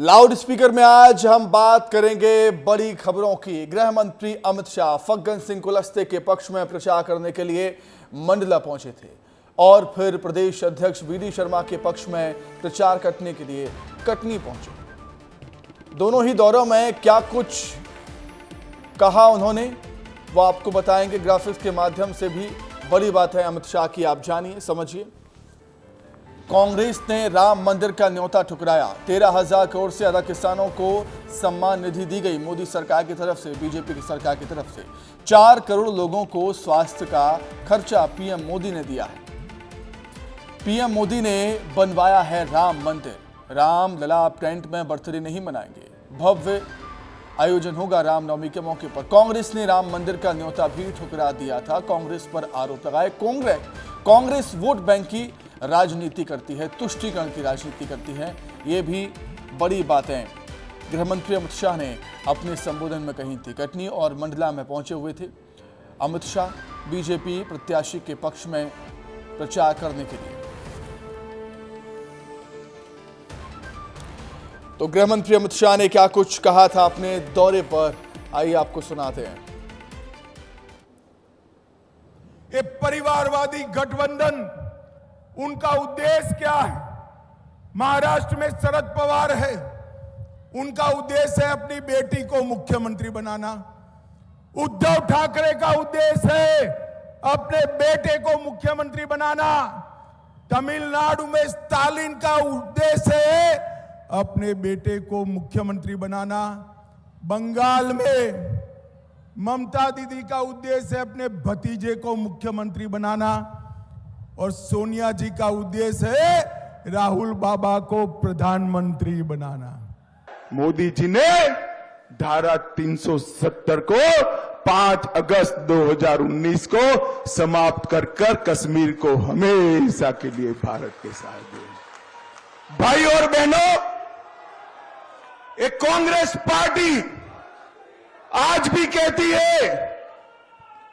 Loud speaker में आज हम बात करेंगे बड़ी खबरों की। गृह मंत्री अमित शाह फग्गन सिंह कुलस्ते के पक्ष में प्रचार करने के लिए मंडला पहुंचे थे और फिर प्रदेश अध्यक्ष वीडी शर्मा के पक्ष में प्रचार करने के लिए कटनी पहुंचे। दोनों ही दौरों में क्या कुछ कहा उन्होंने वो आपको बताएंगे ग्राफिक्स के माध्यम से। भी बड़ी बात है अमित शाह की, आप जानिए समझिए। कांग्रेस ने राम मंदिर का न्योता ठुकराया। 13,000 करोड़ से ज्यादा किसानों को सम्मान निधि दी गई मोदी सरकार की तरफ से, बीजेपी की सरकार की तरफ से। 4 करोड़ लोगों को स्वास्थ्य का खर्चा पीएम मोदी ने दिया है। पीएम मोदी ने बनवाया है राम मंदिर। राम लला टेंट में बर्थडे नहीं मनाएंगे, भव्य आयोजन होगा रामनवमी के मौके पर। कांग्रेस ने राम मंदिर का न्योता भी ठुकरा दिया था। कांग्रेस पर आरोप लगाए कांग्रेस वोट बैंक की राजनीति करती है, तुष्टीकरण की राजनीति करती है। ये भी बड़ी बातें गृह मंत्री अमित शाह ने अपने संबोधन में कही थी। कटनी और मंडला में पहुंचे हुए थे अमित शाह बीजेपी प्रत्याशी के पक्ष में प्रचार करने के लिए। तो गृह मंत्री अमित शाह ने क्या कुछ कहा था अपने दौरे पर, आइए आपको सुनाते हैं। ये परिवारवादी गठबंधन, उनका उद्देश्य क्या है? महाराष्ट्र में शरद पवार है, उनका उद्देश्य है अपनी बेटी को मुख्यमंत्री बनाना। उद्धव ठाकरे का उद्देश्य है अपने बेटे को मुख्यमंत्री बनाना। तमिलनाडु में स्टालिन का उद्देश्य है अपने बेटे को मुख्यमंत्री बनाना। बंगाल में ममता दीदी का उद्देश्य है अपने भतीजे को मुख्यमंत्री बनाना। और सोनिया जी का उद्देश्य है राहुल बाबा को प्रधानमंत्री बनाना। मोदी जी ने धारा 370 को 5 अगस्त 2019 को समाप्त कर कश्मीर को हमेशा के लिए भारत के साथ दिया। भाई और बहनों, एक कांग्रेस पार्टी आज भी कहती है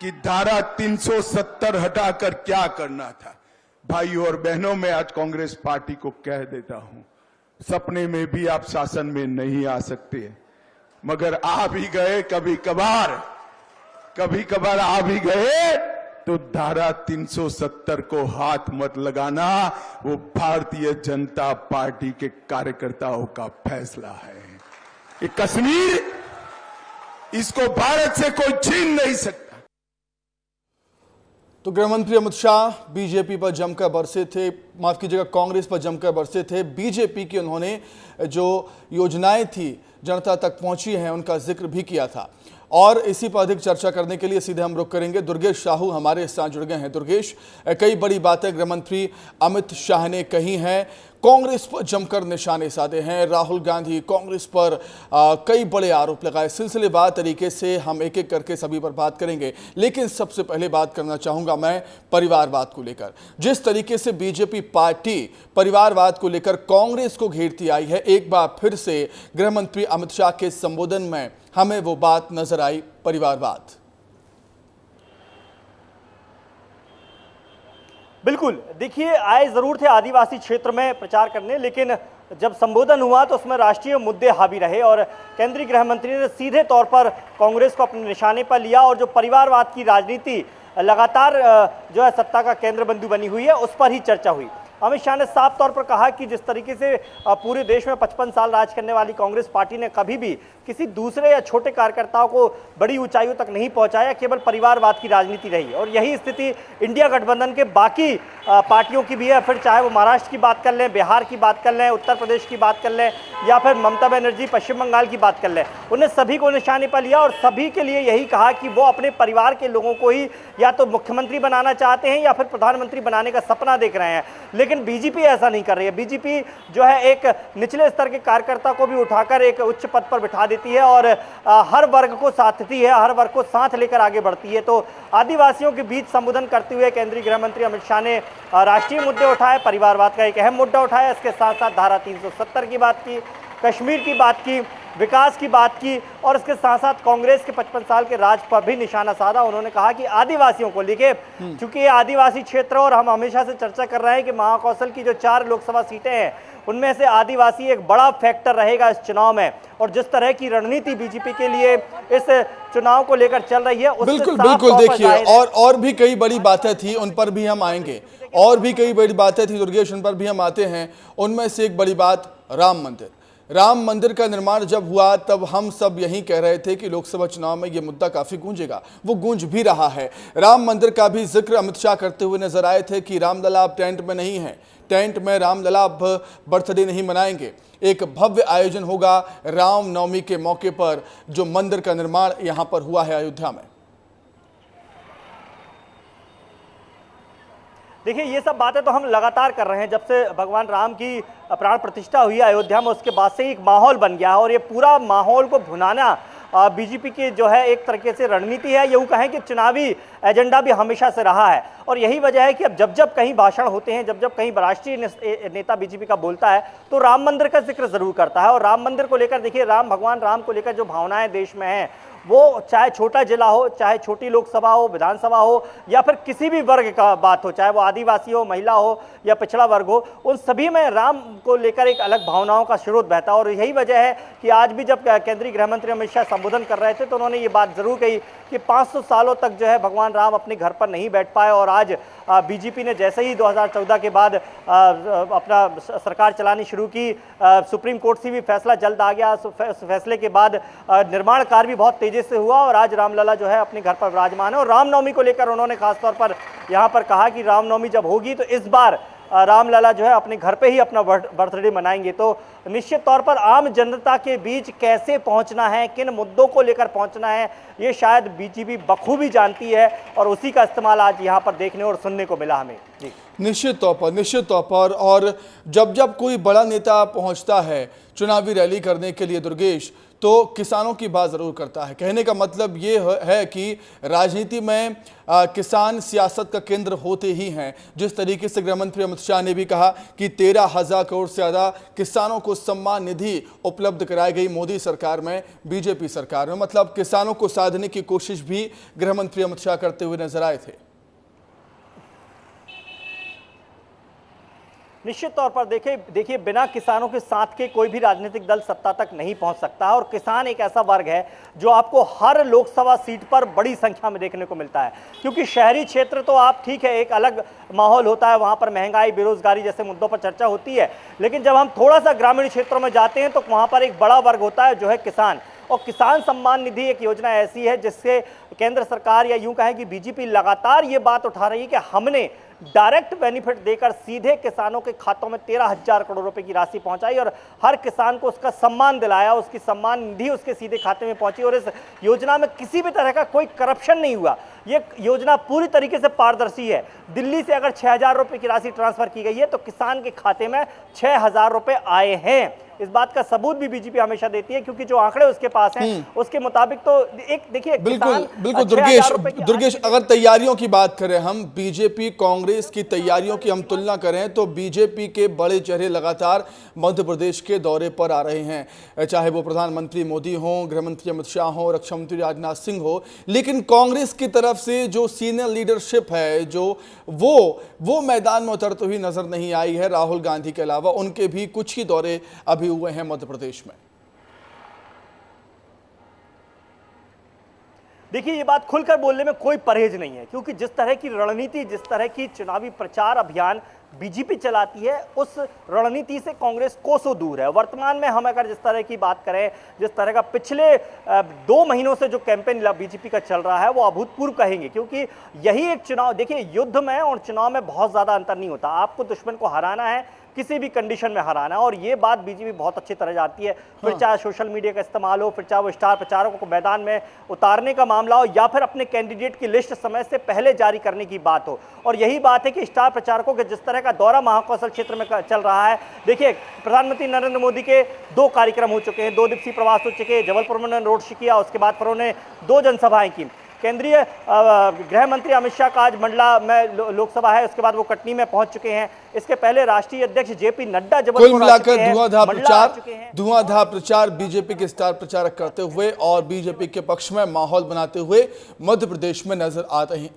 कि धारा 370 हटाकर क्या करना था। भाई और बहनों, मैं आज कांग्रेस पार्टी को कह देता हूं, सपने में भी आप शासन में नहीं आ सकते, मगर आ भी गए कभी कभार आ भी गए तो धारा 370 को हाथ मत लगाना। वो भारतीय जनता पार्टी के कार्यकर्ताओं का फैसला है। ये कश्मीर, इसको भारत से कोई छीन नहीं सकता। तो गृहमंत्री अमित शाह बीजेपी पर जमकर बरसे थे, माफ कीजिएगा कांग्रेस पर जमकर बरसे थे। बीजेपी की उन्होंने जो योजनाएं थी जनता तक पहुंची हैं उनका जिक्र भी किया था। और इसी पर अधिक चर्चा करने के लिए सीधे हम रुख करेंगे। दुर्गेश साहू हमारे साथ जुड़ गए हैं। दुर्गेश, कई बड़ी बातें गृहमंत्री अमित शाह ने कही हैं, कांग्रेस पर जमकर निशाने साधे हैं। राहुल गांधी कांग्रेस पर कई बड़े आरोप लगाए। सिलसिलेवार तरीके से हम एक एक करके सभी पर बात करेंगे, लेकिन सबसे पहले बात करना चाहूंगा मैं परिवारवाद को लेकर। जिस तरीके से बीजेपी पार्टी परिवारवाद को लेकर कांग्रेस को घेरती आई है, एक बार फिर से गृहमंत्री अमित शाह के संबोधन में हमें वो बात नजर आई, परिवारवाद। बिल्कुल, देखिए आए जरूर थे आदिवासी क्षेत्र में प्रचार करने, लेकिन जब संबोधन हुआ तो उसमें राष्ट्रीय मुद्दे हावी रहे और केंद्रीय गृह मंत्री ने सीधे तौर पर कांग्रेस को अपने निशाने पर लिया और जो परिवारवाद की राजनीति लगातार जो है सत्ता का केंद्र बिंदु बनी हुई है उस पर ही चर्चा हुई। अमित शाह ने साफ तौर पर कहा कि जिस तरीके से पूरे देश में 55 साल राज करने वाली कांग्रेस पार्टी ने कभी भी किसी दूसरे या छोटे कार्यकर्ताओं को बड़ी ऊंचाइयों तक नहीं पहुंचाया, केवल परिवारवाद की राजनीति रही। और यही स्थिति इंडिया गठबंधन के बाकी पार्टियों की भी है, फिर चाहे वो महाराष्ट्र की बात कर लें, बिहार की बात कर लें, उत्तर प्रदेश की बात कर लें या फिर ममता बनर्जी पश्चिम बंगाल की बात कर लें। उन्हें सभी को निशाने पर लिया और सभी के लिए यही कहा कि वो अपने परिवार के लोगों को ही या तो मुख्यमंत्री बनाना चाहते हैं या फिर प्रधानमंत्री बनाने का सपना देख रहे हैं। लेकिन बीजेपी ऐसा नहीं कर रही है। बीजेपी जो है एक निचले स्तर के कार्यकर्ता को भी उठाकर एक उच्च पद पर बिठा देती है और हर वर्ग को साथती है, हर वर्ग को साथ लेकर आगे बढ़ती है। तो आदिवासियों के बीच संबोधन करते हुए केंद्रीय गृह मंत्री अमित शाह ने राष्ट्रीय मुद्दे उठाए, परिवारवाद का एक अहम मुद्दा उठाया, इसके साथ साथ धारा 370 की बात की। कश्मीर की बात की, विकास की बात की और इसके साथ साथ कांग्रेस के 55 साल के राज पर भी निशाना साधा। उन्होंने कहा कि आदिवासियों को लेके, चूंकि ये आदिवासी क्षेत्र और हम हमेशा से चर्चा कर रहे हैं कि महाकौशल की जो 4 लोकसभा सीटें हैं उनमें से आदिवासी एक बड़ा फैक्टर रहेगा इस चुनाव में, और जिस तरह की रणनीति बीजेपी के लिए इस चुनाव को लेकर चल रही है उससे बिल्कुल साफ बिल्कुल तौर पर देखिए, जाहिर है। और भी कई बड़ी बातें थी, उन पर भी हम आएंगे। और भी कई बड़ी बातें थी दुर्गेश, उन पर भी हम आते हैं। उनमें से एक बड़ी बात राम मंदिर का निर्माण जब हुआ तब हम सब यही कह रहे थे कि लोकसभा चुनाव में यह मुद्दा काफी गूंजेगा, वो गूंज भी रहा है। राम मंदिर का भी जिक्र अमित शाह करते हुए नजर आए थे कि रामलला अब टेंट में नहीं है, टेंट में रामलला अब बर्थडे नहीं मनाएंगे, एक भव्य आयोजन होगा रामनवमी के मौके पर, जो मंदिर का निर्माण यहां पर हुआ है अयोध्या में। देखिए, ये सब बातें तो हम लगातार कर रहे हैं जब से भगवान राम की प्राण प्रतिष्ठा हुई अयोध्या में, उसके बाद से एक माहौल बन गया है और ये पूरा माहौल को भुनाना बीजेपी की जो है एक तरीके से रणनीति है, यूँ कहें कि चुनावी एजेंडा भी हमेशा से रहा है। और यही वजह है कि अब जब जब कहीं भाषण होते हैं, जब जब कहीं राष्ट्रीय नेता बीजेपी का बोलता है तो राम मंदिर का जिक्र जरूर करता है। और राम मंदिर को लेकर देखिए, भगवान राम को लेकर जो भावनाएं देश में हैं, वो चाहे छोटा जिला हो, चाहे छोटी लोकसभा हो, विधानसभा हो, या फिर किसी भी वर्ग का बात हो, चाहे वो आदिवासी हो, महिला हो या पिछड़ा वर्ग हो, उन सभी में राम को लेकर एक अलग भावनाओं का स्रोत बहता है। और यही वजह है कि आज भी जब केंद्रीय गृह मंत्री अमित शाह संबोधन कर रहे थे तो उन्होंने ये बात जरूर कही कि 500 सालों तक जो है भगवान राम अपने घर पर नहीं बैठ पाए, और आज बीजेपी ने जैसे ही 2014 के बाद अपना सरकार चलानी शुरू की, सुप्रीम कोर्ट से भी फैसला जल्द आ गया, उस फैसले के बाद निर्माण कार्य भी बहुत तेजी से हुआ और आज रामलला जो है अपने घर पर विराजमान है। और रामनवमी को लेकर उन्होंने खासतौर पर यहाँ पर कहा कि रामनवमी जब होगी तो इस बार रामलला जो है अपने घर पे ही अपना बर्थडे मनाएंगे। तो निश्चित तौर पर आम जनता के बीच कैसे पहुंचना है, किन मुद्दों को लेकर पहुंचना है, ये शायद बीजेपी बखूबी जानती है और उसी का इस्तेमाल आज यहाँ पर देखने और सुनने को मिला हमें। जी, निश्चित तौर पर। और जब जब कोई बड़ा नेता पहुंचता है चुनावी रैली करने के लिए दुर्गेश, तो किसानों की बात जरूर करता है। कहने का मतलब ये है कि राजनीति में किसान सियासत का केंद्र होते ही हैं। जिस तरीके से गृह मंत्री अमित शाह ने भी कहा कि 13,000 करोड़ से ज्यादा किसानों को सम्मान निधि उपलब्ध कराई गई मोदी सरकार में, बीजेपी सरकार में, मतलब किसानों को साधने की कोशिश भी गृह मंत्री अमित शाह करते हुए नजर आए थे। निश्चित तौर पर देखिए बिना किसानों के साथ के कोई भी राजनीतिक दल सत्ता तक नहीं पहुंच सकता है। और किसान एक ऐसा वर्ग है जो आपको हर लोकसभा सीट पर बड़ी संख्या में देखने को मिलता है, क्योंकि शहरी क्षेत्र तो आप ठीक है, एक अलग माहौल होता है, वहां पर महंगाई, बेरोजगारी जैसे मुद्दों पर चर्चा होती है, लेकिन जब हम थोड़ा सा ग्रामीण क्षेत्रों में जाते हैं तो वहां पर एक बड़ा वर्ग होता है जो है किसान। और किसान सम्मान निधि एक योजना ऐसी है जिससे केंद्र सरकार या यूं कहें कि बीजेपी लगातार ये बात उठा रही है कि हमने डायरेक्ट बेनिफिट देकर सीधे किसानों के खातों में 13,000 करोड़ रुपए की राशि पहुंचाई और हर किसान को उसका सम्मान दिलाया, उसकी सम्मान निधि उसके सीधे खाते में पहुंची। और इस योजना में किसी भी तरह का कोई करप्शन नहीं हुआ। ये योजना पूरी तरीके से पारदर्शी है। दिल्ली से अगर 6,000 रुपए की राशि ट्रांसफर की गई है तो किसान के खाते में 6,000 रुपए आए हैं। इस बात का सबूत भी बीजेपी हमेशा देती है, क्योंकि जो आंकड़े उसके पास हैं उसके मुताबिक तो एक देखिए, बिल्कुल दुर्गेश, अगर तैयारियों की बात करें हम, बीजेपी कांग्रेस की तैयारियों की हम तुलना करें तो बीजेपी के बड़े चेहरे लगातार मध्य प्रदेश के दौरे पर आ रहे हैं, चाहे वो प्रधानमंत्री मोदी हो, गृह मंत्री अमित शाह हो, रक्षा मंत्री राजनाथ सिंह हो। लेकिन कांग्रेस की तरफ से जो सीनियर लीडरशिप है, जो वो मैदान में उतरते हुए नजर नहीं आई है। राहुल गांधी के अलावा उनके भी कुछ ही दौरे अभी हुए हैं मध्य प्रदेश में। देखिए, ये बात खुलकर बोलने में कोई परहेज नहीं है, क्योंकि जिस तरह की रणनीति, जिस तरह की चुनावी प्रचार अभियान बीजेपी चलाती है, उस रणनीति से कांग्रेस कोसों दूर है। वर्तमान में हम अगर जिस तरह की बात करें, जिस तरह का पिछले 2 महीनों से जो कैंपेन बीजेपी का चल रहा है, वो अभूतपूर्व कहेंगे, क्योंकि यही एक चुनाव, देखिए युद्ध में और चुनाव में बहुत ज्यादा अंतर नहीं होता। आपको दुश्मन को हराना है, किसी भी कंडीशन में हराना, और ये बात बीजेपी बहुत अच्छी तरह जानती है। फिर चाहे सोशल मीडिया का इस्तेमाल हो, फिर चाहे वो स्टार प्रचारकों को मैदान में उतारने का मामला हो, या फिर अपने कैंडिडेट की लिस्ट समय से पहले जारी करने की बात हो। और यही बात है कि स्टार प्रचारकों के जिस तरह का दौरा महाकौशल क्षेत्र में चल रहा है, देखिए प्रधानमंत्री नरेंद्र मोदी के 2 कार्यक्रम हो चुके हैं, 2 दिवसीय प्रवास हो चुके हैं। जबलपुर में उन्होंने रोड शो किया, उसके बाद फिर उन्होंने 2 जनसभाएं की। केंद्रीय गृह मंत्री अमित शाह का आज मंडला में लोकसभा है, उसके बाद वो कटनी में पहुंच चुके हैं। इसके पहले राष्ट्रीय अध्यक्ष जेपी नड्डा कुल जबलपुर आ मिलाकर चुके हैं, धुआंधार प्रचार बीजेपी के स्टार प्रचारक करते हुए और बीजेपी के पक्ष में माहौल बनाते हुए मध्य प्रदेश में नजर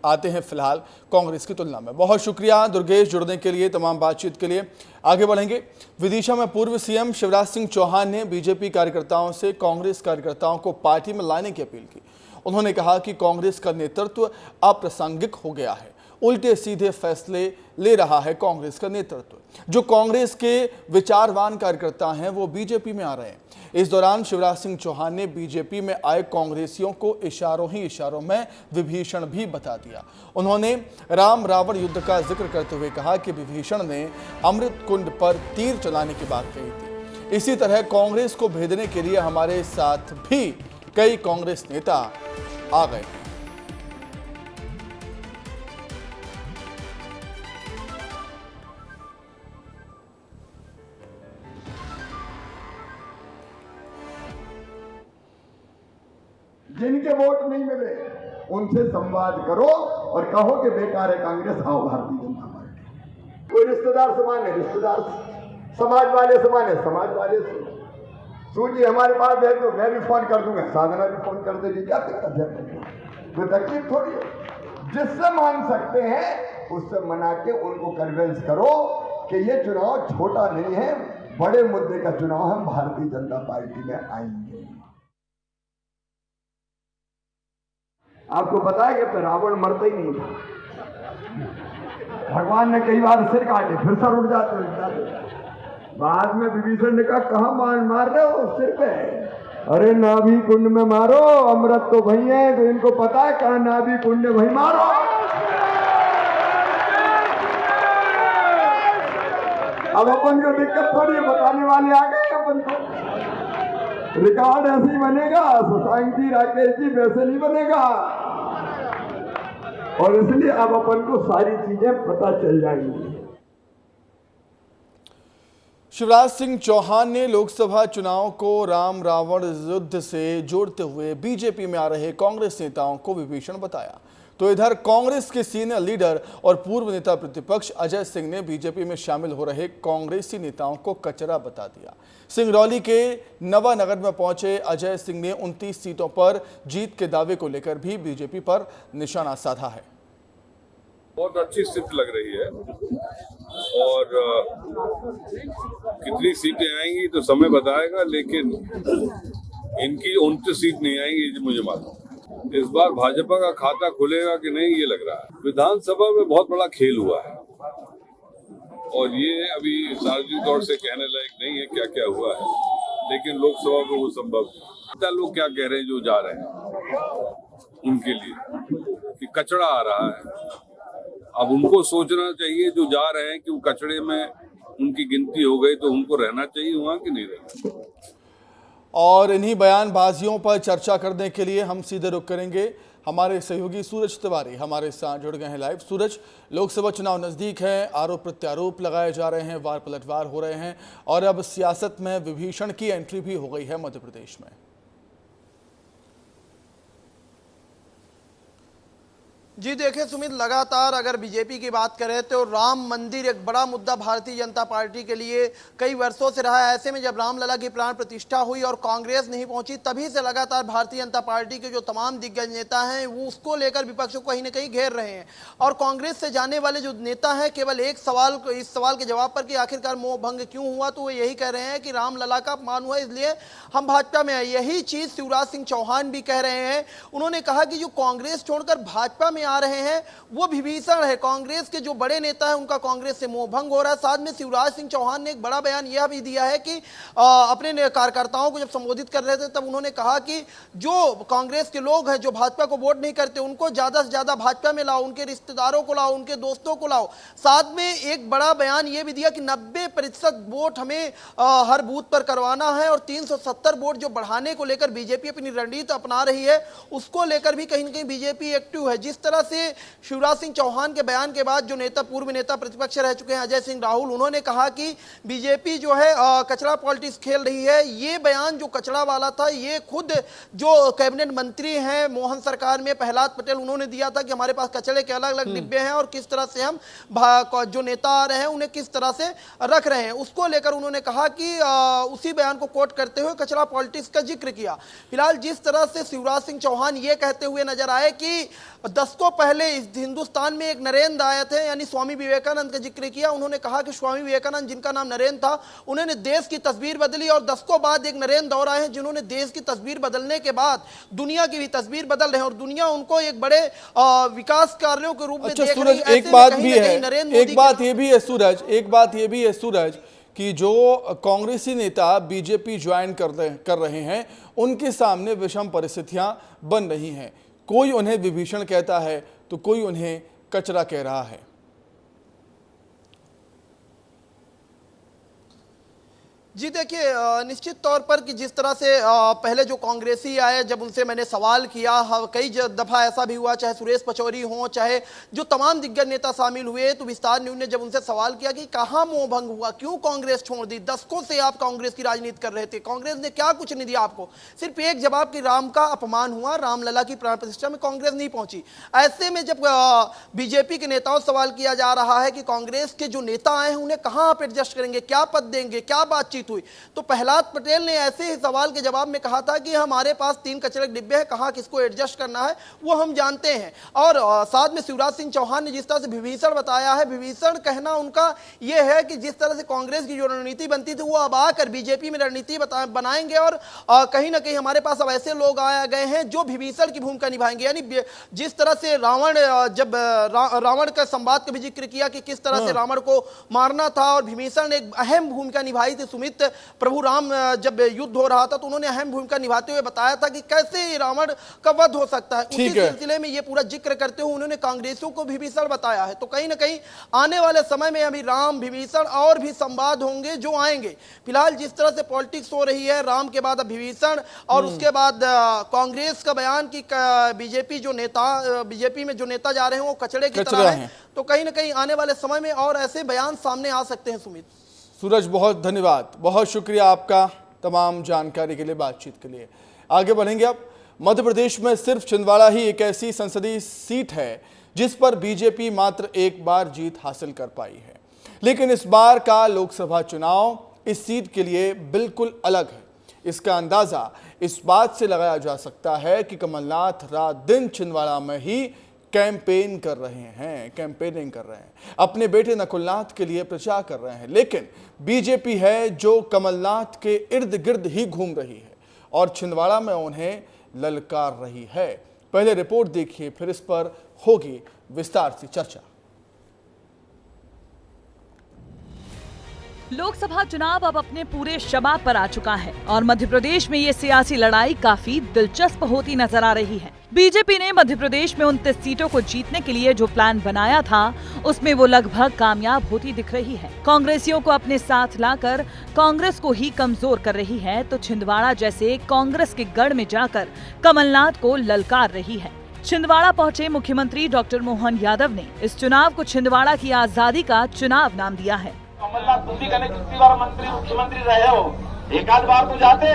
आते हैं फिलहाल कांग्रेस की तुलना में। बहुत शुक्रिया दुर्गेश जुड़ने के लिए, तमाम बातचीत के लिए। आगे बढ़ेंगे। विदिशा में पूर्व सीएम शिवराज सिंह चौहान ने बीजेपी कार्यकर्ताओं से कांग्रेस कार्यकर्ताओं को पार्टी में लाने की अपील की। उन्होंने कहा कि कांग्रेस का नेतृत्व अप्रासंगिक हो गया है, उल्टे सीधे फैसले ले रहा है कांग्रेस का नेतृत्व। जो कांग्रेस के विचारवान कार्यकर्ता हैं वो बीजेपी में आ रहे हैं। इस दौरान शिवराज सिंह चौहान ने बीजेपी में आए कांग्रेसियों को इशारों ही इशारों में विभीषण भी बता दिया। उन्होंने राम रावण युद्ध का जिक्र करते हुए कहा कि विभीषण ने अमृत कुंड पर तीर चलाने की बात कही थी। इसी तरह कांग्रेस को भेदने के लिए हमारे साथ भी कई कांग्रेस नेता आ गए। जिनके वोट नहीं मिले उनसे संवाद करो और कहो कि बेकार है कांग्रेस, आओ भारतीय जनता पार्टी। कोई रिश्तेदार समान है, रिश्तेदार समाज वाले समान है, समाज वाले से सूजी हमारे पास है तो मैं भी फोन कर दूंगा, साधना भी फोन कर देगी, क्या दिक्कत है? कोई तकलीफ थोड़ी है। जिससे मान सकते हैं उससे मना के उनको कन्विंस करो कि ये चुनाव छोटा नहीं है, बड़े मुद्दे का चुनाव हम भारतीय जनता पार्टी में आएंगे। आपको पता है कि रावण मरता ही नहीं था, भगवान ने कई बार सिर काटे फिर सर उठ जाते। बाद में विभीषण ने कहा कहां मार रहे हो सिर पे? अरे नाभि कुंड में मारो, अमृत तो वही है, तो इनको पता है कहां नाभि कुंड वही मारो। अब अपन को दिक्कत थोड़ी बताने वाले आ गए, अपन को रिकॉर्ड ऐसे ही बनेगा, शशांक जी राकेश जी वैसे नहीं बनेगा। और इसलिए अब अपन को सारी चीजें पता चल जाएंगी। शिवराज सिंह चौहान ने लोकसभा चुनाव को राम रावण युद्ध से जोड़ते हुए बीजेपी में आ रहे कांग्रेस नेताओं को विभीषण बताया। तो इधर कांग्रेस के सीनियर लीडर और पूर्व नेता प्रतिपक्ष अजय सिंह ने बीजेपी में शामिल हो रहे कांग्रेसी नेताओं को कचरा बता दिया। सिंगरौली के नवानगर में पहुंचे अजय सिंह ने 29 सीटों पर जीत के दावे को लेकर भी बीजेपी पर निशाना साधा है। बहुत अच्छी स्थिति लग रही है और कितनी सीटें आएंगी तो समय बताएगा, लेकिन इनकी 29 सीट नहीं आएंगी मुझे मालूम। इस बार भाजपा का खाता खुलेगा कि नहीं ये लग रहा है। विधानसभा में बहुत बड़ा खेल हुआ है और ये अभी सार्वजनिक तौर से कहने लायक नहीं है क्या क्या हुआ है, लेकिन लोकसभा में वो संभव है। लोग क्या कह रहे हैं जो जा रहे हैं उनके लिए कि कचरा आ रहा है। अब उनको सोचना चाहिए जो जा रहे हैं कि वो कचड़े में उनकी गिनती हो गई तो उनको रहना चाहिए वहां कि नहीं रहना। और इन्हीं बयानबाजियों पर चर्चा करने के लिए हम सीधे रुख करेंगे। हमारे सहयोगी सूरज तिवारी हमारे साथ जुड़ गए हैं लाइव। सूरज, लोकसभा चुनाव नज़दीक है, आरोप प्रत्यारोप लगाए जा रहे हैं, वार पलटवार हो रहे हैं और अब सियासत में विभीषण की एंट्री भी हो गई है मध्य प्रदेश में। जी देखिए सुमित, लगातार अगर बीजेपी की बात करें तो राम मंदिर एक बड़ा मुद्दा भारतीय जनता पार्टी के लिए कई वर्षों से रहा है। ऐसे में जब रामलला की प्राण प्रतिष्ठा हुई और कांग्रेस नहीं पहुंची, तभी से लगातार भारतीय जनता पार्टी के जो तमाम दिग्गज नेता हैं वो उसको लेकर विपक्ष को कहीं ना कहीं घेर रहे हैं। और कांग्रेस से जाने वाले जो नेता हैं केवल एक सवाल, इस सवाल के जवाब पर कि आखिरकार मोह भंग क्यों हुआ, तो वो यही कह रहे हैं कि रामलला का अपमान हुआ इसलिए हम भाजपा में आए। यही चीज शिवराज सिंह चौहान भी कह रहे हैं। उन्होंने कहा कि जो कांग्रेस छोड़कर भाजपा में आ रहे हैं वो विभीषण है। कांग्रेस के जो बड़े नेता हैं उनका कांग्रेस से मोह भंग हो रहा है। साथ में शिवराज सिंह चौहान ने एक बड़ा बयान यह भी दिया है कि अपने कार्यकर्ताओं को जब संबोधित कर रहे थे तब उन्होंने कहा कि जो कांग्रेस के लोग हैं जो भाजपा को वोट नहीं करते उनको ज्यादा से ज्यादा भाजपा में लाओ, उनके रिश्तेदारों को लाओ, उनके दोस्तों को लाओ। साथ में एक बड़ा बयान यह भी दिया कि 90% वोट हमें हर बूथ पर करवाना है और 370 वोट जो बढ़ाने को लेकर बीजेपी अपनी रणनीति अपना रही है उसको लेकर भी कहीं ना कहीं बीजेपी एक्टिव है। जिस तरह तरह से शिवराज सिंह चौहान के बयान के बाद जो पूर्व नेता प्रतिपक्ष रह चुके हैं अजय सिंह राहुल, उन्होंने कहा कि बीजेपी जो है कचरा पॉलिटिक्स खेल रही है। ये बयान जो कचरा वाला था, ये खुद जो कैबिनेट मंत्री हैं मोहन सरकार में प्रहलाद पटेल, उन्होंने दिया था कि हमारे पास कचरे के अलग अलग डिब्बे हैं और किस तरह से हम जो नेता आ रहे हैं उन्हें किस तरह से रख रहे हैं, उसको लेकर उन्होंने कहा कि उसी बयान को कोट करते हुए कचरा पॉलिटिक्स का जिक्र किया। फिलहाल जिस तरह से शिवराज सिंह चौहान ये कहते हुए नजर आए कि दशकों पहले इस हिंदुस्तान में एक नरेंद्र आए थे, यानी स्वामी विवेकानंद का जिक्र किया। उन्होंने कहा कि स्वामी विवेकानंद, जिनका नाम नरेंद्र था, उन्होंने देश की तस्वीर बदली और दशकों बाद एक नरेंद्र और आए हैं जिन्होंने देश की तस्वीर बदलने के बाद दुनिया की भी तस्वीर बदल रहे हैं और दुनिया उनको एक बड़े विकास कार्यों के रूप में देख रही है। एक बात भी है, एक बात ये भी है सूरज, एक बात ये भी है सूरज कि जो कांग्रेसी नेता बीजेपी ज्वाइन कर रहे हैं, उनके सामने विषम परिस्थितियां बन रही हैं। कोई उन्हें विभीषण कहता है तो कोई उन्हें कचरा कह रहा है। जी देखिए, निश्चित तौर पर कि जिस तरह से पहले जो कांग्रेसी आए, जब उनसे मैंने सवाल किया, कई दफ़ा ऐसा भी हुआ, चाहे सुरेश पचौरी हो, चाहे जो तमाम दिग्गज नेता शामिल हुए, तो विस्तार न्यूज़ ने जब उनसे सवाल किया कि कहाँ मोह भंग हुआ, क्यों कांग्रेस छोड़ दी, दशकों से आप कांग्रेस की राजनीति कर रहे थे, कांग्रेस ने क्या कुछ नहीं दिया आपको, सिर्फ एक जवाब कि राम का अपमान हुआ, रामलला की प्राण प्रतिष्ठा में कांग्रेस नहीं पहुंची। ऐसे में जब बीजेपी के नेताओं से सवाल किया जा रहा है कि कांग्रेस के जो नेता आए हैं उन्हें कहाँ आप एडजस्ट करेंगे, क्या पद देंगे, क्या बातचीत हुई, तो प्रहलाद पटेल ने ऐसे ही सवाल के जवाब में कहा था कि हमारे पास 3 कचरे के डिब्बे हैं, कहां किसको एडजस्ट करना है वो हम जानते हैं। और साथ में शिवराज सिंह चौहान ने जिस तरह से विभीषण बताया है, विभीषण कहना उनका यह है कि जिस तरह से कांग्रेस की जो रणनीति बनती थी वो अब आकर बीजेपी में रणनीति बनाएंगे और कहीं ना कहीं हमारे पास अब ऐसे लोग आ गए हैं जो विभीषण की भूमिका निभाएंगे। यानी जिस तरह से रावण, जब रावण का संवाद का भी जिक्र किया कि किस तरह से रावण को मारना था और विभीषण ने एक अहम भूमिका निभाई थी, सुमित प्रभु राम जब युद्ध हो रहा था तो उन्होंने अहम भूमिका निभाते हुए बताया था कि कैसे रावण का वध हो सकता है। उसी सिलसिले में ये पूरा जिक्र करते हुए उन्होंने कांग्रेसियों को विभीषण बताया है। तो कहीं ना कहीं आने वाले समय में अभी राम विभीषण और भी संवाद होंगे जो आएंगे। फिलहाल जिस तरह से पॉलिटिक्स हो रही है, राम के बाद अब विभीषण और उसके बाद कांग्रेस का बयान की बीजेपी में जो नेता जा रहे हैं वो कचड़े की तरह है, तो कहीं ना कहीं आने वाले समय में और ऐसे बयान सामने आ सकते हैं। सुमित, सूरज, बहुत धन्यवाद, बहुत शुक्रिया आपका तमाम जानकारी के लिए, बातचीत के लिए। आगे बढ़ेंगे अब। मध्य प्रदेश में सिर्फ छिंदवाड़ा ही एक ऐसी संसदीय सीट है जिस पर बीजेपी मात्र एक बार जीत हासिल कर पाई है, लेकिन इस बार का लोकसभा चुनाव इस सीट के लिए बिल्कुल अलग है। इसका अंदाजा इस बात से लगाया जा सकता है कि कमलनाथ रात दिन छिंदवाड़ा में ही कैंपेनिंग कर रहे हैं, अपने बेटे नकुलनाथ के लिए प्रचार कर रहे हैं, लेकिन बीजेपी है जो कमलनाथ के इर्द गिर्द ही घूम रही है और छिंदवाड़ा में उन्हें ललकार रही है। पहले रिपोर्ट देखिए, फिर इस पर होगी विस्तार से चर्चा। लोकसभा चुनाव अब अपने पूरे शबाब पर आ चुका है और मध्य प्रदेश में ये सियासी लड़ाई काफी दिलचस्प होती नजर आ रही है। बीजेपी ने मध्य प्रदेश में 29 सीटों को जीतने के लिए जो प्लान बनाया था उसमें वो लगभग कामयाब होती दिख रही है। कांग्रेसियों को अपने साथ लाकर कांग्रेस को ही कमजोर कर रही है, तो छिंदवाड़ा जैसे कांग्रेस के गढ़ में जाकर कमलनाथ को ललकार रही है। छिंदवाड़ा पहुंचे मुख्यमंत्री डॉक्टर मोहन यादव ने इस चुनाव को छिंदवाड़ा की आजादी का चुनाव नाम दिया है। कमलनाथ, तुम भी कितनी बार मुख्यमंत्री रहे हो, एक आध बार तो जाते,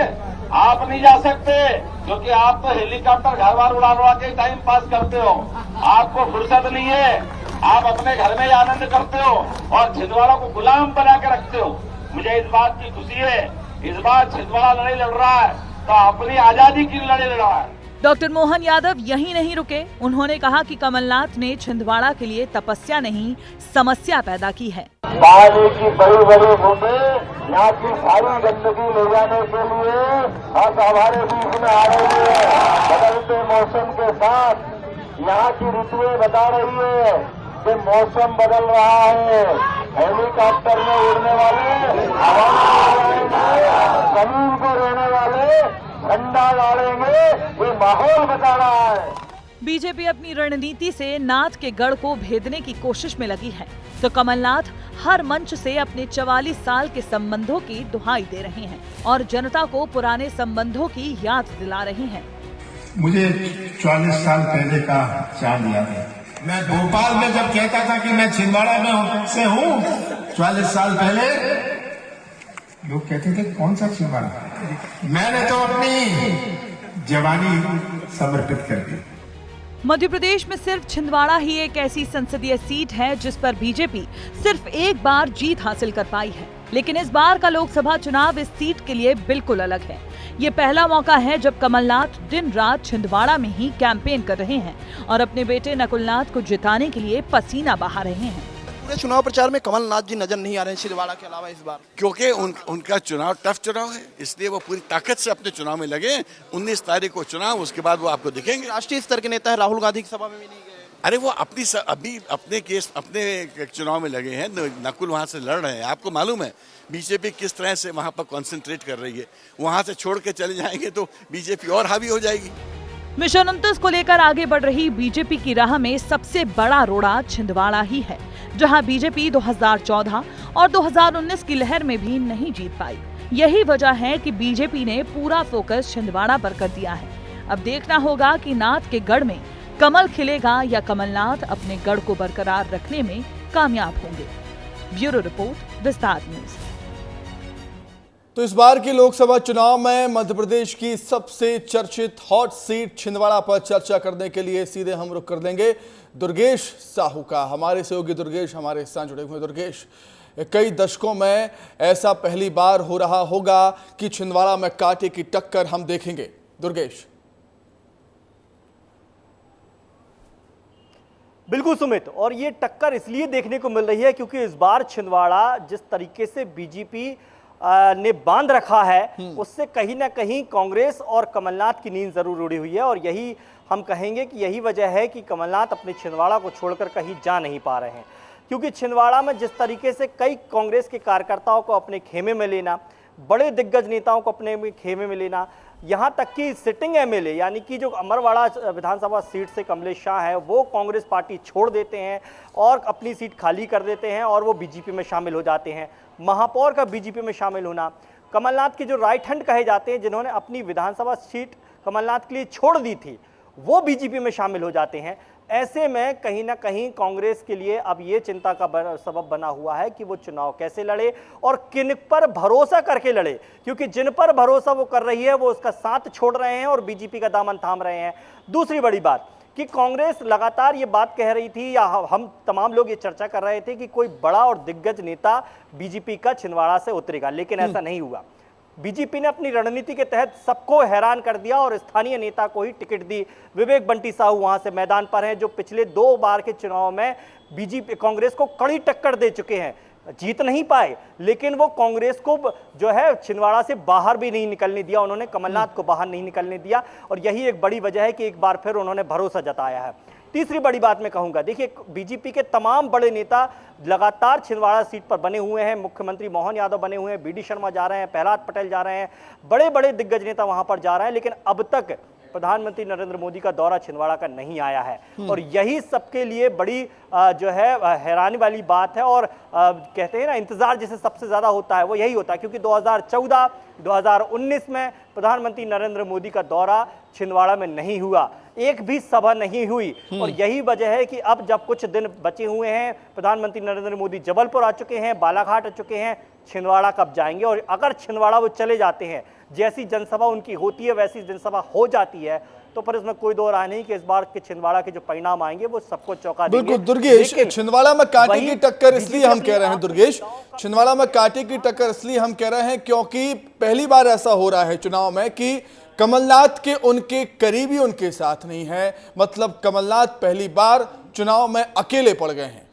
आप नहीं जा सकते क्योंकि आप तो हेलीकॉप्टर घर बार उड़ा के टाइम पास करते हो, आपको फुर्सत नहीं है, आप अपने घर में आनंद करते हो और छिंदवाड़ा को गुलाम बना के रखते हो। मुझे इस बात की खुशी है, इस बार छिंदवाड़ा लड़ाई लड़ रहा है तो अपनी आजादी की लड़ाई लड़ रहा है। डॉक्टर मोहन यादव यहीं नहीं रुके, उन्होंने कहा कि कमलनाथ ने छिंदवाड़ा के लिए तपस्या नहीं समस्या पैदा की है। पानी की बड़ी बड़ी बूंदे यहाँ की सारी गंदगी ले जाने के लिए अब हमारे बीच में आ रही है। बदलते मौसम के साथ यहाँ की ऋतुएं बता रही है कि मौसम बदल रहा है। हेलीकॉप्टर में उड़ने वाले जमीन पर रहने वाले ठंडा गाड़ेंगे, ये माहौल बता रहा है। बीजेपी अपनी रणनीति से नाथ के गढ़ को भेदने की कोशिश में लगी है, तो कमलनाथ हर मंच से अपने 44 साल के संबंधों की दुहाई दे रहे हैं और जनता को पुराने संबंधों की याद दिला रहे हैं। मुझे 40 साल पहले का चांद याद है। मैं भोपाल में जब कहता था कि मैं छिंदवाड़ा में से हूँ 40 साल पहले, लोग कहते थे कौन सा छिंदवाड़ा। मैंने तो अपनी जवानी समर्पित कर दी। मध्य प्रदेश में सिर्फ छिंदवाड़ा ही एक ऐसी संसदीय सीट है जिस पर बीजेपी सिर्फ एक बार जीत हासिल कर पाई है। लेकिन इस बार का लोकसभा चुनाव इस सीट के लिए बिल्कुल अलग है। ये पहला मौका है जब कमलनाथ दिन रात छिंदवाड़ा में ही कैंपेन कर रहे हैं और अपने बेटे नकुलनाथ को जिताने के लिए पसीना बहा रहे हैं। पूरे चुनाव प्रचार में कमलनाथ जी नजर नहीं आ रहे हैं छिंदवाड़ा के अलावा इस बार, क्योंकि उनका चुनाव टफ चुनाव है, इसलिए वो पूरी ताकत से अपने चुनाव में लगे। 19 तारीख को चुनाव, उसके बाद वो आपको दिखेंगे। राष्ट्रीय स्तर के नेता है, राहुल गांधी की सभा में भी नहीं गए। अरे वो अभी अपने चुनाव में लगे हैं। नकुल वहां से लड़ रहे हैं। आपको मालूम है बीजेपी किस तरह से वहां पर कॉन्सेंट्रेट कर रही है। वहां से छोड़ के चले जाएंगे तो बीजेपी और हावी हो जाएगी। मिशन 29 को लेकर आगे बढ़ रही बीजेपी की राह में सबसे बड़ा रोड़ा छिंदवाड़ा ही है, जहां बीजेपी 2014 और 2019 की लहर में भी नहीं जीत पाई। यही वजह है कि बीजेपी ने पूरा फोकस छिंदवाड़ा पर कर दिया है। अब देखना होगा कि नाथ के गढ़ में कमल खिलेगा या कमलनाथ अपने गढ़ को बरकरार रखने में कामयाब होंगे। ब्यूरो रिपोर्ट, विस्तार न्यूज। तो इस बार के लोकसभा चुनाव में मध्य प्रदेश की सबसे चर्चित हॉट सीट छिंदवाड़ा पर चर्चा करने के लिए सीधे हम रुख कर देंगे दुर्गेश साहू का। हमारे सहयोगी दुर्गेश हमारे साथ जुड़े हुए। दुर्गेश, कई दशकों में ऐसा पहली बार हो रहा होगा कि छिंदवाड़ा में कांटे की टक्कर हम देखेंगे। दुर्गेश। बिल्कुल सुमित, और ये टक्कर इसलिए देखने को मिल रही है क्योंकि इस बार छिंदवाड़ा जिस तरीके से बीजेपी ने बांध रखा है उससे कहीं ना कहीं कांग्रेस और कमलनाथ की नींद जरूर उड़ी हुई है। और यही हम कहेंगे कि यही वजह है कि कमलनाथ अपने छिंदवाड़ा को छोड़कर कहीं जा नहीं पा रहे हैं, क्योंकि छिंदवाड़ा में जिस तरीके से कई कांग्रेस के कार्यकर्ताओं को अपने खेमे में लेना, बड़े दिग्गज नेताओं को अपने खेमे में लेना, यहाँ तक कि सिटिंग एमएलए यानी कि जो अमरवाड़ा विधानसभा सीट से कमलेश शाह है वो कांग्रेस पार्टी छोड़ देते हैं और अपनी सीट खाली कर देते हैं और वो बीजेपी में शामिल हो जाते हैं। महापौर का बीजेपी में शामिल होना, कमलनाथ के जो राइट हैंड कहे जाते हैं जिन्होंने अपनी विधानसभा सीट कमलनाथ के लिए छोड़ दी थी वो बीजेपी में शामिल हो जाते हैं। ऐसे में कहीं ना कहीं कांग्रेस के लिए अब ये चिंता का सबब बना हुआ है कि वो चुनाव कैसे लड़े और किन पर भरोसा करके लड़े, क्योंकि जिन पर भरोसा वो कर रही है वो उसका साथ छोड़ रहे हैं और बीजेपी का दामन थाम रहे हैं। दूसरी बड़ी बात कि कांग्रेस लगातार ये बात कह रही थी या हम तमाम लोग ये चर्चा कर रहे थे कि कोई बड़ा और दिग्गज नेता बीजेपी का छिंदवाड़ा से उतरेगा, लेकिन ऐसा नहीं हुआ। बीजेपी ने अपनी रणनीति के तहत सबको हैरान कर दिया और स्थानीय नेता को ही टिकट दी। विवेक बंटी साहू वहां से मैदान पर हैं, जो पिछले 2 बार के चुनाव में बीजेपी कांग्रेस को कड़ी टक्कर दे चुके हैं। जीत नहीं पाए लेकिन वो कांग्रेस को जो है छिंदवाड़ा से बाहर भी नहीं निकलने दिया, उन्होंने कमलनाथ को बाहर नहीं निकलने दिया और यही एक बड़ी वजह है कि एक बार फिर उन्होंने भरोसा जताया है। तीसरी बड़ी बात मैं कहूंगा, देखिए बीजेपी के तमाम बड़े नेता लगातार छिंदवाड़ा सीट पर बने हुए हैं। मुख्यमंत्री मोहन यादव बने हुए हैं, बीडी शर्मा जा रहे हैं, प्रहलाद पटेल जा रहे हैं, बड़े बड़े दिग्गज नेता वहां पर जा रहे हैं, लेकिन अब तक प्रधानमंत्री नरेंद्र मोदी का दौरा छिंदवाड़ा का नहीं आया है और यही सबके लिए बड़ी जो है हैरानी वाली बात है। और कहते हैं ना इंतजार जिसे सबसे ज्यादा होता है वो यही होता है, क्योंकि 2014 2019 में प्रधानमंत्री नरेंद्र मोदी का दौरा छिंदवाड़ा में नहीं हुआ, एक भी सभा नहीं हुई और यही वजह है कि अब जब कुछ दिन बचे हुए हैं, प्रधानमंत्री नरेंद्र मोदी जबलपुर आ चुके हैं, बालाघाट आ चुके हैं, छिंदवाड़ा कब जाएंगे। और अगर छिंदवाड़ा वो चले जाते हैं, जैसी जनसभा उनकी होती है वैसी जनसभा हो जाती है, तो पर इसमें कोई दो राय नहीं कि इस बार के छिंदवाड़ा के जो परिणाम आएंगे वो सबको चौंका देंगे। बिल्कुल दुर्गेश, छिंदवाड़ा में कांटे की टक्कर इसलिए हम कह रहे हैं दुर्गेश, छिंदवाड़ा में कांटे की टक्कर इसलिए हम कह रहे हैं क्योंकि पहली बार ऐसा हो रहा है चुनाव में कि कमलनाथ के उनके करीबी उनके साथ नहीं है, मतलब कमलनाथ पहली बार चुनाव में अकेले पड़ गए हैं।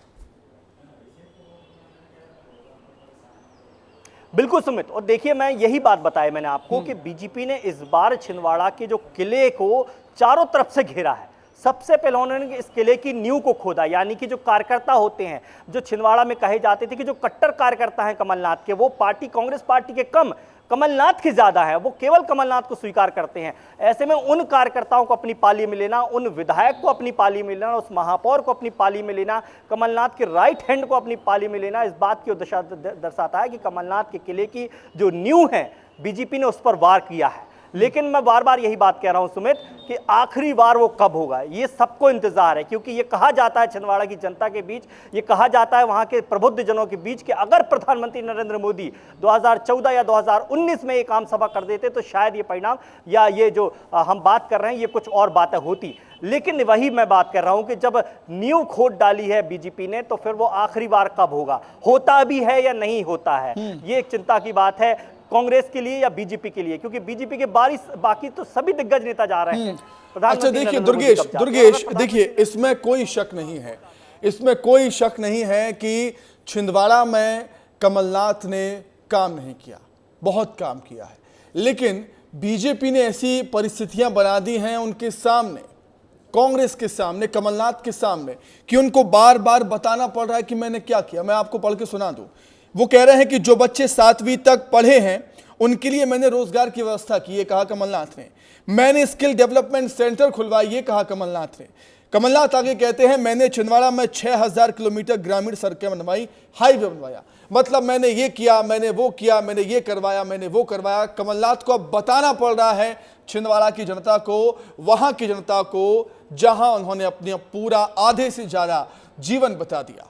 बिल्कुल सुमित, और देखिए मैं यही बात बताया मैंने आपको कि बीजेपी ने इस बार छिंदवाड़ा के जो किले को चारों तरफ से घेरा है। सबसे पहले उन्होंने इस किले की नींव को खोदा, यानी कि जो कार्यकर्ता होते हैं, जो छिंदवाड़ा में कहे जाते थे कि जो कट्टर कार्यकर्ता हैं कमलनाथ के, वो पार्टी कांग्रेस पार्टी के कम कमलनाथ के ज्यादा है, वो केवल कमलनाथ को स्वीकार करते हैं। ऐसे में उन कार्यकर्ताओं को अपनी पाली में लेना, उन विधायक को अपनी पाली में लेना, उस महापौर को अपनी पाली में लेना, कमलनाथ के राइट हैंड को अपनी पाली में लेना, इस बात की दर्शाता है कि कमलनाथ के किले की जो नींव है बीजेपी ने उस पर वार किया है। लेकिन मैं बार बार यही बात कह रहा हूं सुमित कि आखिरी बार वो कब होगा, ये सबको इंतजार है। क्योंकि ये कहा जाता है छिंदवाड़ा की जनता के बीच, ये कहा जाता है वहां के प्रबुद्ध जनों के बीच कि अगर प्रधानमंत्री नरेंद्र मोदी 2014 या 2019 में एक आम सभा कर देते तो शायद ये परिणाम या ये जो हम बात कर रहे हैं ये कुछ और बातें होती। लेकिन वही मैं बात कर रहा हूं कि जब नींव खोद डाली है बीजेपी ने, तो फिर वो आखिरी बार कब होगा, होता भी है या नहीं होता है, ये एक चिंता की बात है कांग्रेस के लिए या बीजेपी के लिए। क्योंकि बीजेपी के बाकी तो सभी दिग्गज नेता जा रहे हैं। अच्छा देखिए दुर्गेश देखिए, इसमें कोई शक नहीं है, इसमें कोई शक नहीं है कि छिंदवाड़ा में कमलनाथ ने काम नहीं किया, बहुत काम किया है। लेकिन बीजेपी ने ऐसी परिस्थितियां बना दी हैं उनके सामने, कांग्रेस के सामने, कमलनाथ के सामने, कि उनको बार बार बताना पड़ रहा है कि मैंने क्या किया। मैं आपको पढ़ के सुना दूं। वो कह रहे हैं कि जो बच्चे 7वीं तक पढ़े हैं उनके लिए मैंने रोजगार की व्यवस्था की, ये कहा कमलनाथ ने। मैंने स्किल डेवलपमेंट सेंटर खुलवाए, ये कहा कमलनाथ ने। कमलनाथ आगे कहते हैं मैंने छिंदवाड़ा में 6000 किलोमीटर ग्रामीण सड़कें बनवाई, हाईवे बनवाया। मतलब मैंने ये किया, मैंने वो किया, मैंने ये करवाया, मैंने वो करवाया। कमलनाथ को अब बताना पड़ रहा है छिंदवाड़ा की जनता को, वहां की जनता को, जहां उन्होंने अपने पूरा आधे से ज्यादा जीवन बता दिया।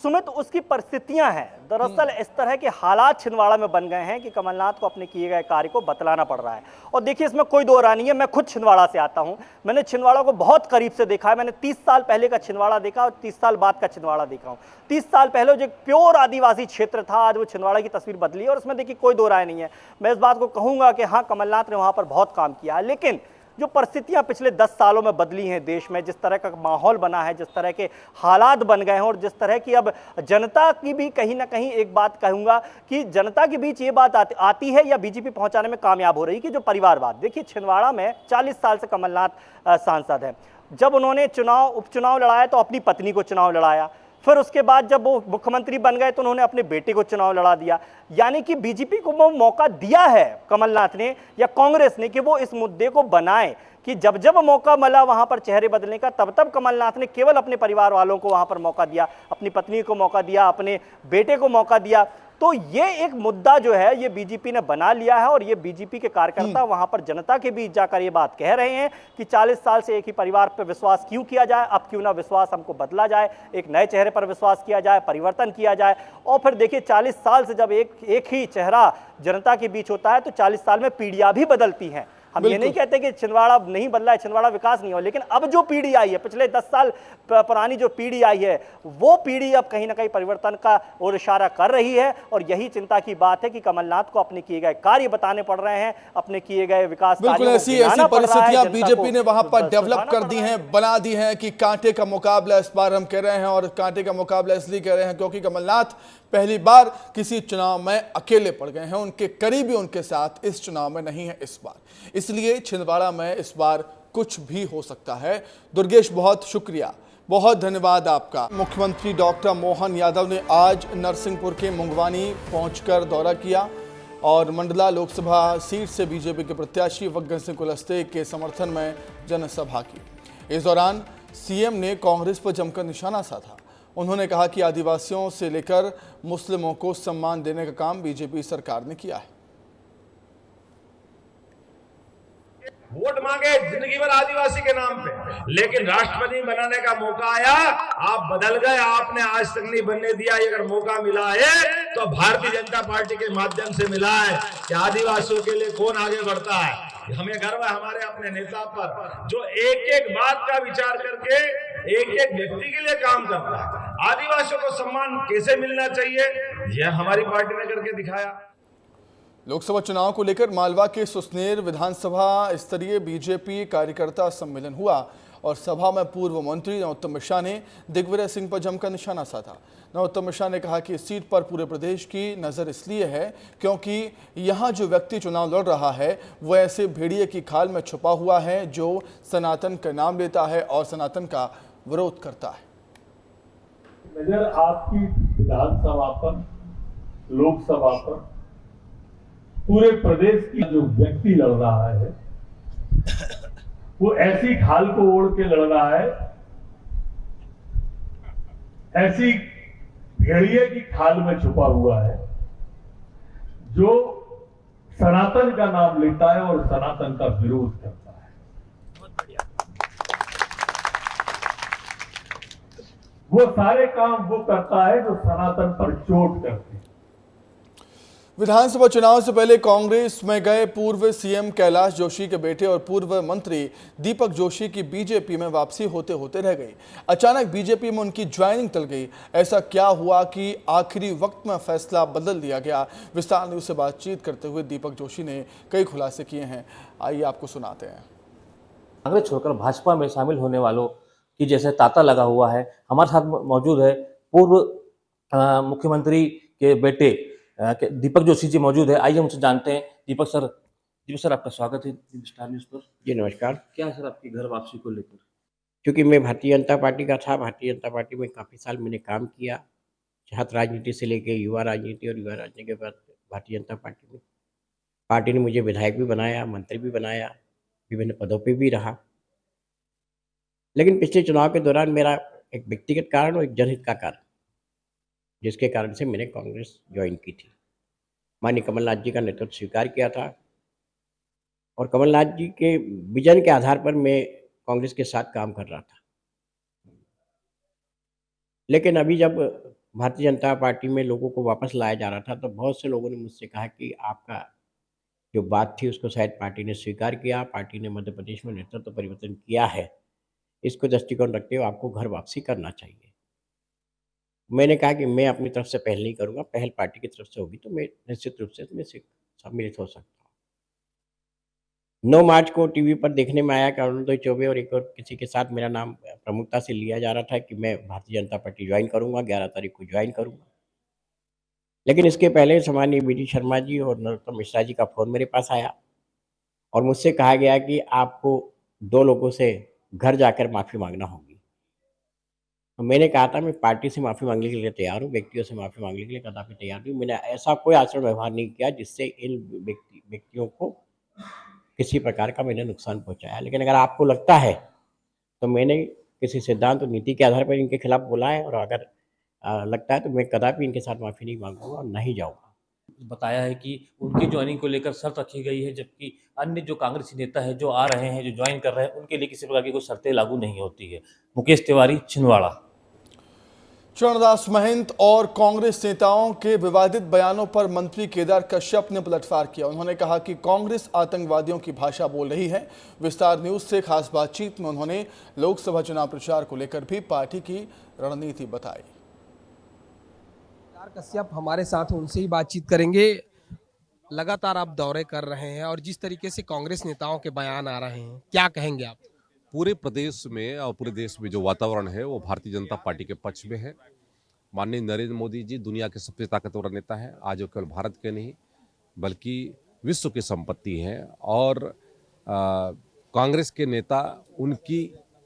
सुमित, उसकी परिस्थितियां हैं, दरअसल इस तरह के हालात छिंदवाड़ा में बन गए हैं कि कमलनाथ को अपने किए गए कार्य को बतलाना पड़ रहा है। और देखिए इसमें कोई दो राय नहीं है, मैं खुद छिंदवाड़ा से आता हूं, मैंने छिंदवाड़ा को बहुत करीब से देखा है। मैंने 30 साल पहले का छिंदवाड़ा देखा और 30 साल बाद का छिंदवाड़ा देखा हूं। 30 साल पहले जो एक प्योर आदिवासी क्षेत्र था, आज वो छिंदवाड़ा की तस्वीर बदली है और उसमें देखिए कोई दो राय नहीं है। मैं इस बात को कहूंगा कि हाँ, कमलनाथ ने वहां पर बहुत काम किया है। लेकिन जो परिस्थितियां पिछले 10 सालों में बदली हैं देश में, जिस तरह का माहौल बना है, जिस तरह के हालात बन गए हैं और जिस तरह की अब जनता की भी कहीं ना कहीं एक बात कहूंगा कि जनता के बीच ये बात आती है या बीजेपी पहुंचाने में कामयाब हो रही है कि जो परिवारवाद। देखिए छिंदवाड़ा में 40 साल से कमलनाथ सांसद हैं। जब उन्होंने उपचुनाव लड़ाया तो अपनी पत्नी को चुनाव लड़ाया, फिर उसके बाद जब वो मुख्यमंत्री बन गए तो उन्होंने अपने बेटे को चुनाव लड़ा दिया। यानी कि बीजेपी को वो मौका दिया है कमलनाथ ने या कांग्रेस ने कि वो इस मुद्दे को बनाए कि जब जब मौका मिला वहां पर चेहरे बदलने का, तब तब कमलनाथ ने केवल अपने परिवार वालों को वहां पर मौका दिया, अपनी पत्नी को मौका दिया, अपने बेटे को मौका दिया। तो ये एक मुद्दा जो है ये बीजेपी ने बना लिया है और ये बीजेपी के कार्यकर्ता वहां पर जनता के बीच जाकर ये बात कह रहे हैं कि 40 साल से एक ही परिवार पर विश्वास क्यों किया जाए, अब क्यों ना विश्वास हमको बदला जाए, एक नए चेहरे पर विश्वास किया जाए, परिवर्तन किया जाए। और फिर देखिए 40 साल से जब एक ही चेहरा जनता के बीच होता है तो 40 साल में पीढ़ियां भी बदलती हैं। हम ये नहीं कहते कि छिंदवाड़ा नहीं बदला है, छिंदवाड़ा विकास नहीं हुआ, लेकिन अब जो पीढ़ी आई है, पिछले 10 साल पुरानी जो पीढ़ी आई है, वो पीढ़ी अब कहीं ना कहीं परिवर्तन का ओर इशारा कर रही है। और यही चिंता की बात है कि कमलनाथ को अपने किए गए कार्य बताने पड़ रहे हैं, अपने किए गए विकास बिल्कुल ऐसी परिस्थितियां बीजेपी ने वहां पर डेवलप कर दी हैं, बना दी हैं कि कांटे का मुकाबला इस बार हम कह रहे हैं। और कांटे का मुकाबला इसलिए कह रहे हैं क्योंकि कमलनाथ पहली बार किसी चुनाव में अकेले पड़ गए हैं, उनके करीबी उनके साथ इस चुनाव में नहीं है इस बार, इसलिए छिंदवाड़ा में इस बार कुछ भी हो सकता है। दुर्गेश बहुत शुक्रिया, बहुत धन्यवाद आपका। मुख्यमंत्री डॉक्टर मोहन यादव ने आज नरसिंहपुर के मुंगवानी पहुंचकर दौरा किया और मंडला लोकसभा सीट से बीजेपी के प्रत्याशी फग्गन सिंह कुलस्ते के समर्थन में जनसभा की। इस दौरान सीएम ने कांग्रेस पर जमकर निशाना साधा। उन्होंने कहा कि आदिवासियों से लेकर मुस्लिमों को सम्मान देने का काम बीजेपी सरकार ने किया है। वोट मांगे जिंदगी भर आदिवासी के नाम पे, लेकिन राष्ट्रपति बनाने का मौका आया, आप बदल गए, आपने आज तक नहीं बनने दिया। अगर मौका मिला है तो भारतीय जनता पार्टी के माध्यम से मिला है कि आदिवासियों के लिए कौन आगे बढ़ता है। हमें गर्व है हमारे अपने नेता पर, जो एक एक बात का विचार करके एक एक व्यक्ति के लिए काम करता है। आदिवासियों को सम्मान कैसे मिलना चाहिए, यह हमारी पार्टी ने करके दिखाया। लोकसभा चुनाव को लेकर मालवा के सुसनेर विधानसभा स्तरीय बीजेपी कार्यकर्ता सम्मेलन हुआ और सभा में पूर्व मंत्री नरोत्तम मिश्रा ने दिग्विजय सिंह पर जमकर निशाना साधा। नरोत्तम मिश्रा ने कहा कि इस सीट पर पूरे प्रदेश की नज़र इसलिए है क्योंकि यहाँ जो व्यक्ति चुनाव लड़ रहा है वो ऐसे भेड़िए की खाल में छुपा हुआ है जो सनातन का नाम लेता है और सनातन का विरोध करता है। नजर आपकी विधानसभा पर, लोकसभा पर, पूरे प्रदेश की जो व्यक्ति लड़ रहा है वो ऐसी खाल को ओढ़ के लड़ रहा है, ऐसी भेड़िए की खाल में छुपा हुआ है जो सनातन का नाम लेता है और सनातन का विरोध करता है। वो सारे काम वो करता है जो सनातन पर चोट करते हैं। विधानसभा चुनाव से पहले कांग्रेस में गए पूर्व सीएम कैलाश जोशी के बेटे और पूर्व मंत्री दीपक जोशी की बीजेपी में वापसी होते होते रह गई। अचानक बीजेपी में उनकी ज्वाइनिंग टल गई। ऐसा क्या हुआ कि आखिरी वक्त में फैसला बदल दिया गया? विस्तार न्यूज से बातचीत करते हुए दीपक जोशी ने कई खुलासे किए हैं। आइए आपको सुनाते हैं। कांग्रेस छोड़कर भाजपा में शामिल होने वालों की जैसे तांता लगा हुआ है। हमारे साथ मौजूद है पूर्व मुख्यमंत्री के बेटे दीपक जोशी जी मौजूद है। आइए हमसे जानते हैं। दीपक सर आपका स्वागत है स्टार न्यूज पर। जी नमस्कार। क्या है सर आपकी घर वापसी को लेकर? क्योंकि मैं भारतीय जनता पार्टी का था, भारतीय जनता पार्टी में काफ़ी साल मैंने काम किया, छात्र राजनीति से लेकर युवा राजनीति, और युवा राजनीति के बाद भारतीय जनता पार्टी में पार्टी ने मुझे विधायक भी बनाया, मंत्री भी बनाया, विभिन्न पदों पर भी रहा। लेकिन पिछले चुनाव के दौरान मेरा एक व्यक्तिगत कारण और एक जनहित का कारण, जिसके कारण से मैंने कांग्रेस ज्वाइन की थी। माननीय कमलनाथ जी का नेतृत्व स्वीकार किया था और कमलनाथ जी के विजन के आधार पर मैं कांग्रेस के साथ काम कर रहा था। लेकिन अभी जब भारतीय जनता पार्टी में लोगों को वापस लाया जा रहा था तो बहुत से लोगों ने मुझसे कहा कि आपका जो बात थी उसको शायद पार्टी ने स्वीकार किया, पार्टी ने मध्य प्रदेश में नेतृत्व परिवर्तन किया है, इसको दृष्टिकोण रखते हुए आपको घर वापसी करना चाहिए। मैंने कहा कि मैं अपनी तरफ से पहल नहीं करूंगा, पहल पार्टी की तरफ से होगी तो मैं निश्चित रूप से मैं सम्मिलित हो सकता हूँ। 9 मार्च को टीवी पर देखने में आया कि अरुणोदय चौबे और एक और किसी के साथ मेरा नाम प्रमुखता से लिया जा रहा था कि मैं भारतीय जनता पार्टी ज्वाइन करूंगा, 11 तारीख को ज्वाइन करूंगा। लेकिन इसके पहले सामान्य बीडी शर्मा जी और नरोत्तम मिश्रा जी का फोन मेरे पास आया और मुझसे कहा गया कि आपको 2 लोगों से घर जाकर माफ़ी मांगना होगी। तो मैंने कहा था मैं पार्टी से माफ़ी मांगने के लिए तैयार हूँ, व्यक्तियों से माफ़ी मांगने के लिए कदापि तैयार नहीं हूँ। मैंने ऐसा कोई आचरण व्यवहार नहीं किया जिससे इन व्यक्तियों को किसी प्रकार का मैंने नुकसान पहुँचाया। लेकिन अगर आपको लगता है तो मैंने किसी सिद्धांत और नीति के आधार पर इनके खिलाफ बोला है, और अगर लगता है तो मैं कदापि इनके साथ माफ़ी नहीं मांगूंगा और नहीं जाऊँगा। बताया है कि उनकी ज्वाइनिंग को लेकर शर्त रखी गई है, जबकि अन्य जो कांग्रेसी नेता है जो आ रहे हैं, जो ज्वाइन कर रहे हैं, उनके लिए किसी प्रकार की कोई शर्तें लागू नहीं होती है। मुकेश तिवारी, छिंदवाड़ा। चरणदास महंत और कांग्रेस नेताओं के विवादित बयानों पर मंत्री केदार कश्यप ने पलटवार किया। उन्होंने कहा कि कांग्रेस आतंकवादियों की भाषा बोल रही है। विस्तार न्यूज से खास बातचीत में उन्होंने लोकसभा चुनाव प्रचार को लेकर भी पार्टी की रणनीति बताई। केदार कश्यप हमारे साथ, उनसे ही बातचीत करेंगे। लगातार आप दौरे कर रहे हैं और जिस तरीके से कांग्रेस नेताओं के बयान आ रहे हैं, क्या कहेंगे आप? पूरे प्रदेश में और पूरे देश में जो वातावरण है वो भारतीय जनता पार्टी के पक्ष में है। माननीय नरेंद्र मोदी जी दुनिया के सबसे ताकतवर नेता है। आज वो केवल भारत के नहीं बल्कि विश्व की संपत्ति है, और कांग्रेस के नेता उनकी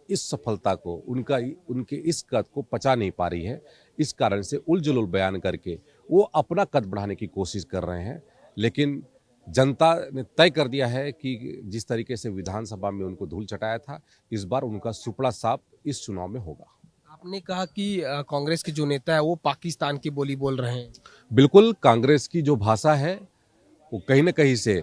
इस सफलता को, उनके इस कद को पचा नहीं पा रही है। इस कारण से उलझुल बयान करके वो अपना कद बढ़ाने की कोशिश कर रहे हैं। लेकिन जनता ने तय कर दिया है कि जिस तरीके से विधानसभा में उनको धूल चटाया था, इस बार उनका सुपड़ा साफ इस चुनाव में होगा। आपने कहा कि कांग्रेस के जो नेता है वो पाकिस्तान की बोली बोल रहे हैं। बिल्कुल, कांग्रेस की जो भाषा है वो कहीं न कहीं से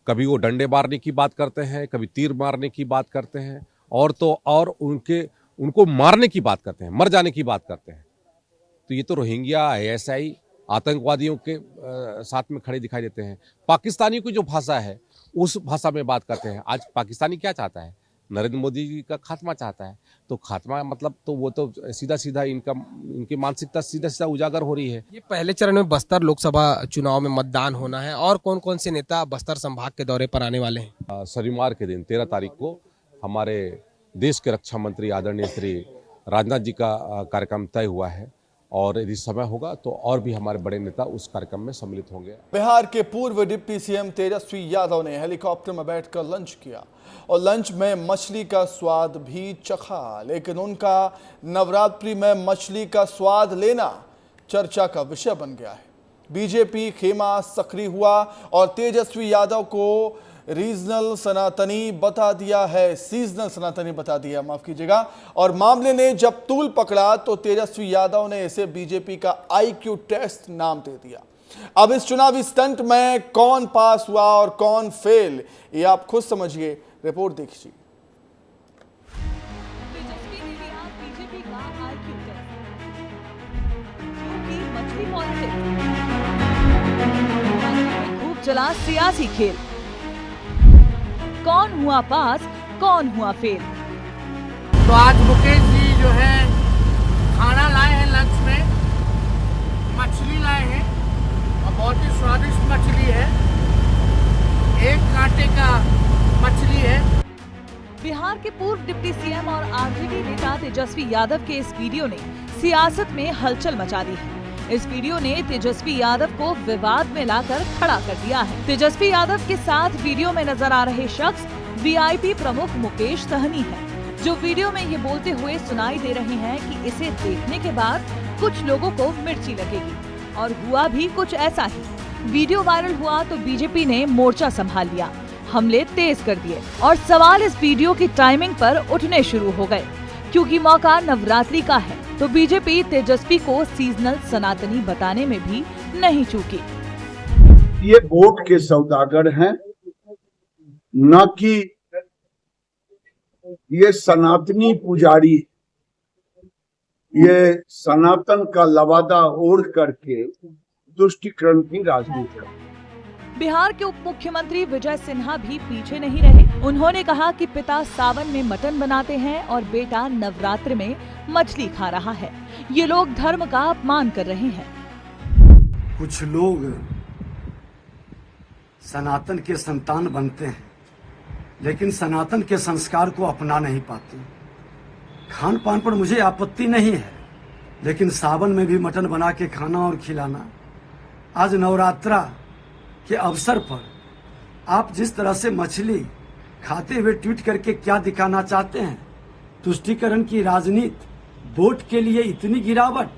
कभी वो डंडे मारने की बात करते हैं, कभी तीर मारने की बात करते हैं, और उनको मारने की बात करते हैं, मर जाने की बात करते हैं। तो ये तो रोहिंग्या, ASI, आतंकवादियों के साथ में खड़े दिखाई देते हैं। पाकिस्तानी की जो भाषा है उस भाषा में बात करते हैं। आज पाकिस्तानी क्या चाहता है? नरेंद्र मोदी जी का खात्मा चाहता है। तो खात्मा मतलब तो वो तो सीधा सीधा इनकी मानसिकता सीधा सीधा उजागर हो रही है। ये पहले चरण में बस्तर लोकसभा चुनाव में मतदान होना है, और कौन कौन से नेता बस्तर संभाग के दौरे पर आने वाले हैं? शनिवार के दिन 13 तारीख को हमारे देश के रक्षा मंत्री आदरणीय श्री राजनाथ जी का कार्यक्रम तय हुआ है, और यदि समय होगा तो और भी हमारे बड़े नेता उस कार्यक्रम में सम्मिलित होंगे। बिहार के पूर्व डिप्टी सीएम तेजस्वी यादव ने हेलीकॉप्टर में बैठकर लंच किया और लंच में मछली का स्वाद भी चखा। लेकिन उनका नवरात्रि में मछली का स्वाद लेना चर्चा का विषय बन गया है। बीजेपी खेमा सक्रिय हुआ और तेजस्वी यादव को रीजनल सनातनी बता दिया है, सीजनल सनातनी बता दिया, माफ कीजिएगा। और मामले ने जब तूल पकड़ा तो तेजस्वी यादव ने इसे बीजेपी का IQ टेस्ट नाम दे दिया। अब इस चुनावी स्टंट में कौन पास हुआ और कौन फेल, ये आप खुद समझिए, रिपोर्ट देखिए। खूब चला सियासी खेल, कौन हुआ पास कौन हुआ फेल। तो आज मुकेश जी जो है खाना लाए हैं, लंच में मछली लाए हैं और बहुत ही स्वादिष्ट मछली है, 1 कांटे का मछली है। बिहार के पूर्व डिप्टी सीएम और आरजेडी नेता तेजस्वी यादव के इस वीडियो ने सियासत में हलचल मचा दी है। इस वीडियो ने तेजस्वी यादव को विवाद में लाकर खड़ा कर दिया है। तेजस्वी यादव के साथ वीडियो में नजर आ रहे शख्स वीआईपी प्रमुख मुकेश सहनी है, जो वीडियो में ये बोलते हुए सुनाई दे रहे हैं कि इसे देखने के बाद कुछ लोगों को मिर्ची लगेगी, और हुआ भी कुछ ऐसा ही। वीडियो वायरल हुआ तो बीजेपी ने मोर्चा संभाल लिया, हमले तेज कर दिए और सवाल इस वीडियो की टाइमिंग पर उठने शुरू हो गए। क्योंकि मौका नवरात्रि का है तो बीजेपी तेजस्वी को सीजनल सनातनी बताने में भी नहीं चूकी। ये वोट के सौदागर हैं, न कि ये सनातनी पुजारी, ये सनातन का लवादा ओढ़ करके तुष्टीकरण की राजनीति। बिहार के उप मुख्यमंत्री विजय सिन्हा भी पीछे नहीं रहे। उन्होंने कहा कि पिता सावन में मटन बनाते हैं और बेटा नवरात्र में मछली खा रहा है। ये लोग धर्म का अपमान कर रहे हैं। कुछ लोग सनातन के संतान बनते हैं, लेकिन सनातन के संस्कार को अपना नहीं पाते। खान पान पर मुझे आपत्ति नहीं है, लेकिन सावन में भी मटन बना के खाना और खिलाना, आज नवरात्रा के अवसर पर आप जिस तरह से मछली खाते हुए ट्वीट करके क्या दिखाना चाहते हैं? तुष्टीकरण की राजनीति, वोट के लिए इतनी गिरावट।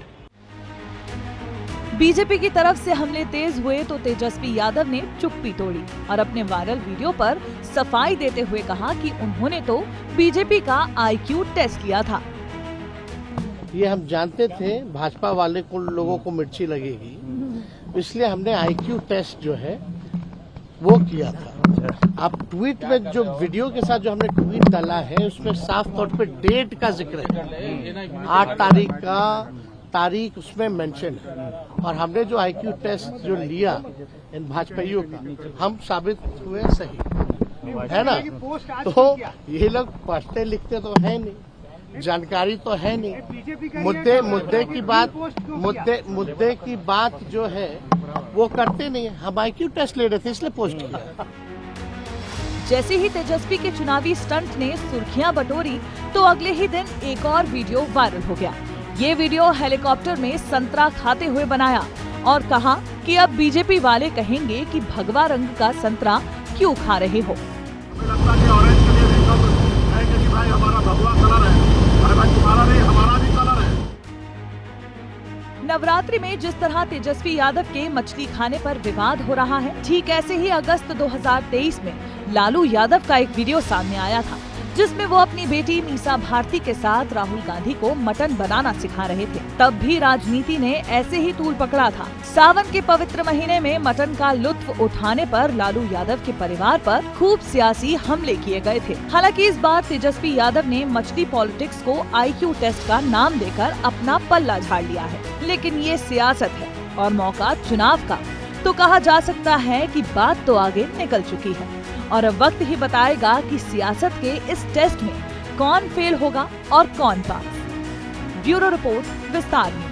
बीजेपी की तरफ से हमले तेज हुए तो तेजस्वी यादव ने चुप्पी तोड़ी और अपने वायरल वीडियो पर सफाई देते हुए कहा कि उन्होंने तो बीजेपी का आईक्यू टेस्ट लिया था। ये हम जानते थे भाजपा वाले को लोगों को मिर्ची लगेगी, इसलिए हमने आईक्यू टेस्ट जो है वो किया था। आप ट्वीट में जो वीडियो के साथ जो हमने ट्वीट डाला है उसमें साफ तौर पे डेट का जिक्र है, 8 तारीख का तारीख उसमें मेंशन है। और हमने जो आईक्यू टेस्ट जो लिया इन भाजपाइयों का, हम साबित हुए सही, है ना। तो ये लोग पढ़ते लिखते तो है नहीं, जानकारी तो है नहीं, मुद्दे की बात जो है वो करते नहीं। हम आईक्यू टेस्ट ले रहे थे इसलिए पोस्ट किया। जैसे ही तेजस्वी के चुनावी स्टंट ने सुर्खियां बटोरी तो अगले ही दिन एक और वीडियो वायरल हो गया। ये वीडियो हेलीकॉप्टर में संतरा खाते हुए बनाया और कहा कि अब बीजेपी वाले कहेंगे कि भगवा रंग का संतरा क्यों खा रहे हो। नवरात्रि में जिस तरह तेजस्वी यादव के मछली खाने पर विवाद हो रहा है, ठीक ऐसे ही अगस्त 2023 में लालू यादव का एक वीडियो सामने आया था, जिसमें वो अपनी बेटी मीसा भारती के साथ राहुल गांधी को मटन बनाना सिखा रहे थे। तब भी राजनीति ने ऐसे ही तूल पकड़ा था। सावन के पवित्र महीने में मटन का लुत्फ उठाने पर लालू यादव के परिवार पर खूब सियासी हमले किए गए थे। हालांकि इस बार तेजस्वी यादव ने मछली पॉलिटिक्स को आईक्यू टेस्ट का नाम देकर अपना पल्ला झाड़ लिया है। लेकिन ये सियासत है और मौका चुनाव का, तो कहा जा सकता है कि बात तो आगे निकल चुकी है और अब वक्त ही बताएगा कि सियासत के इस टेस्ट में कौन फेल होगा और कौन पास। ब्यूरो रिपोर्ट, विस्तार न्यूज।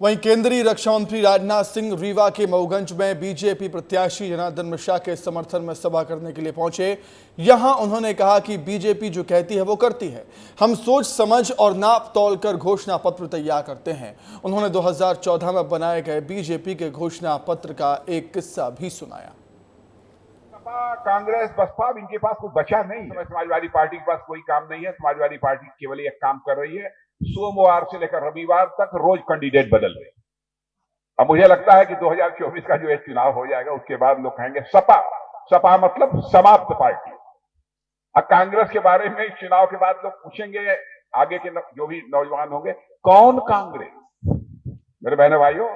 वहीं केंद्रीय रक्षा मंत्री राजनाथ सिंह रीवा के मऊगंज में बीजेपी प्रत्याशी जनार्दन मिश्रा के समर्थन में सभा करने के लिए पहुंचे। यहां उन्होंने कहा कि बीजेपी जो कहती है वो करती है। हम सोच समझ और नाप तौल कर घोषणा पत्र तैयार करते हैं। उन्होंने 2014 में बनाए गए बीजेपी के घोषणा पत्र का एक किस्सा भी सुनाया। कांग्रेस, बसपा, इनके पास कुछ बचा नहीं है। समाजवादी पार्टी के पास कोई काम नहीं है। समाजवादी पार्टी केवल एक काम कर रही है, सोमवार से लेकर रविवार तक रोज कैंडिडेट बदल रहे। अब मुझे लगता है कि 2024 का जो एक चुनाव हो जाएगा उसके बाद लोग कहेंगे सपा मतलब समाप्त पार्टी। अब कांग्रेस के बारे में चुनाव के बाद लोग पूछेंगे, आगे के जो भी नौजवान होंगे, कौन कांग्रेस? मेरे बहनों भाइयों,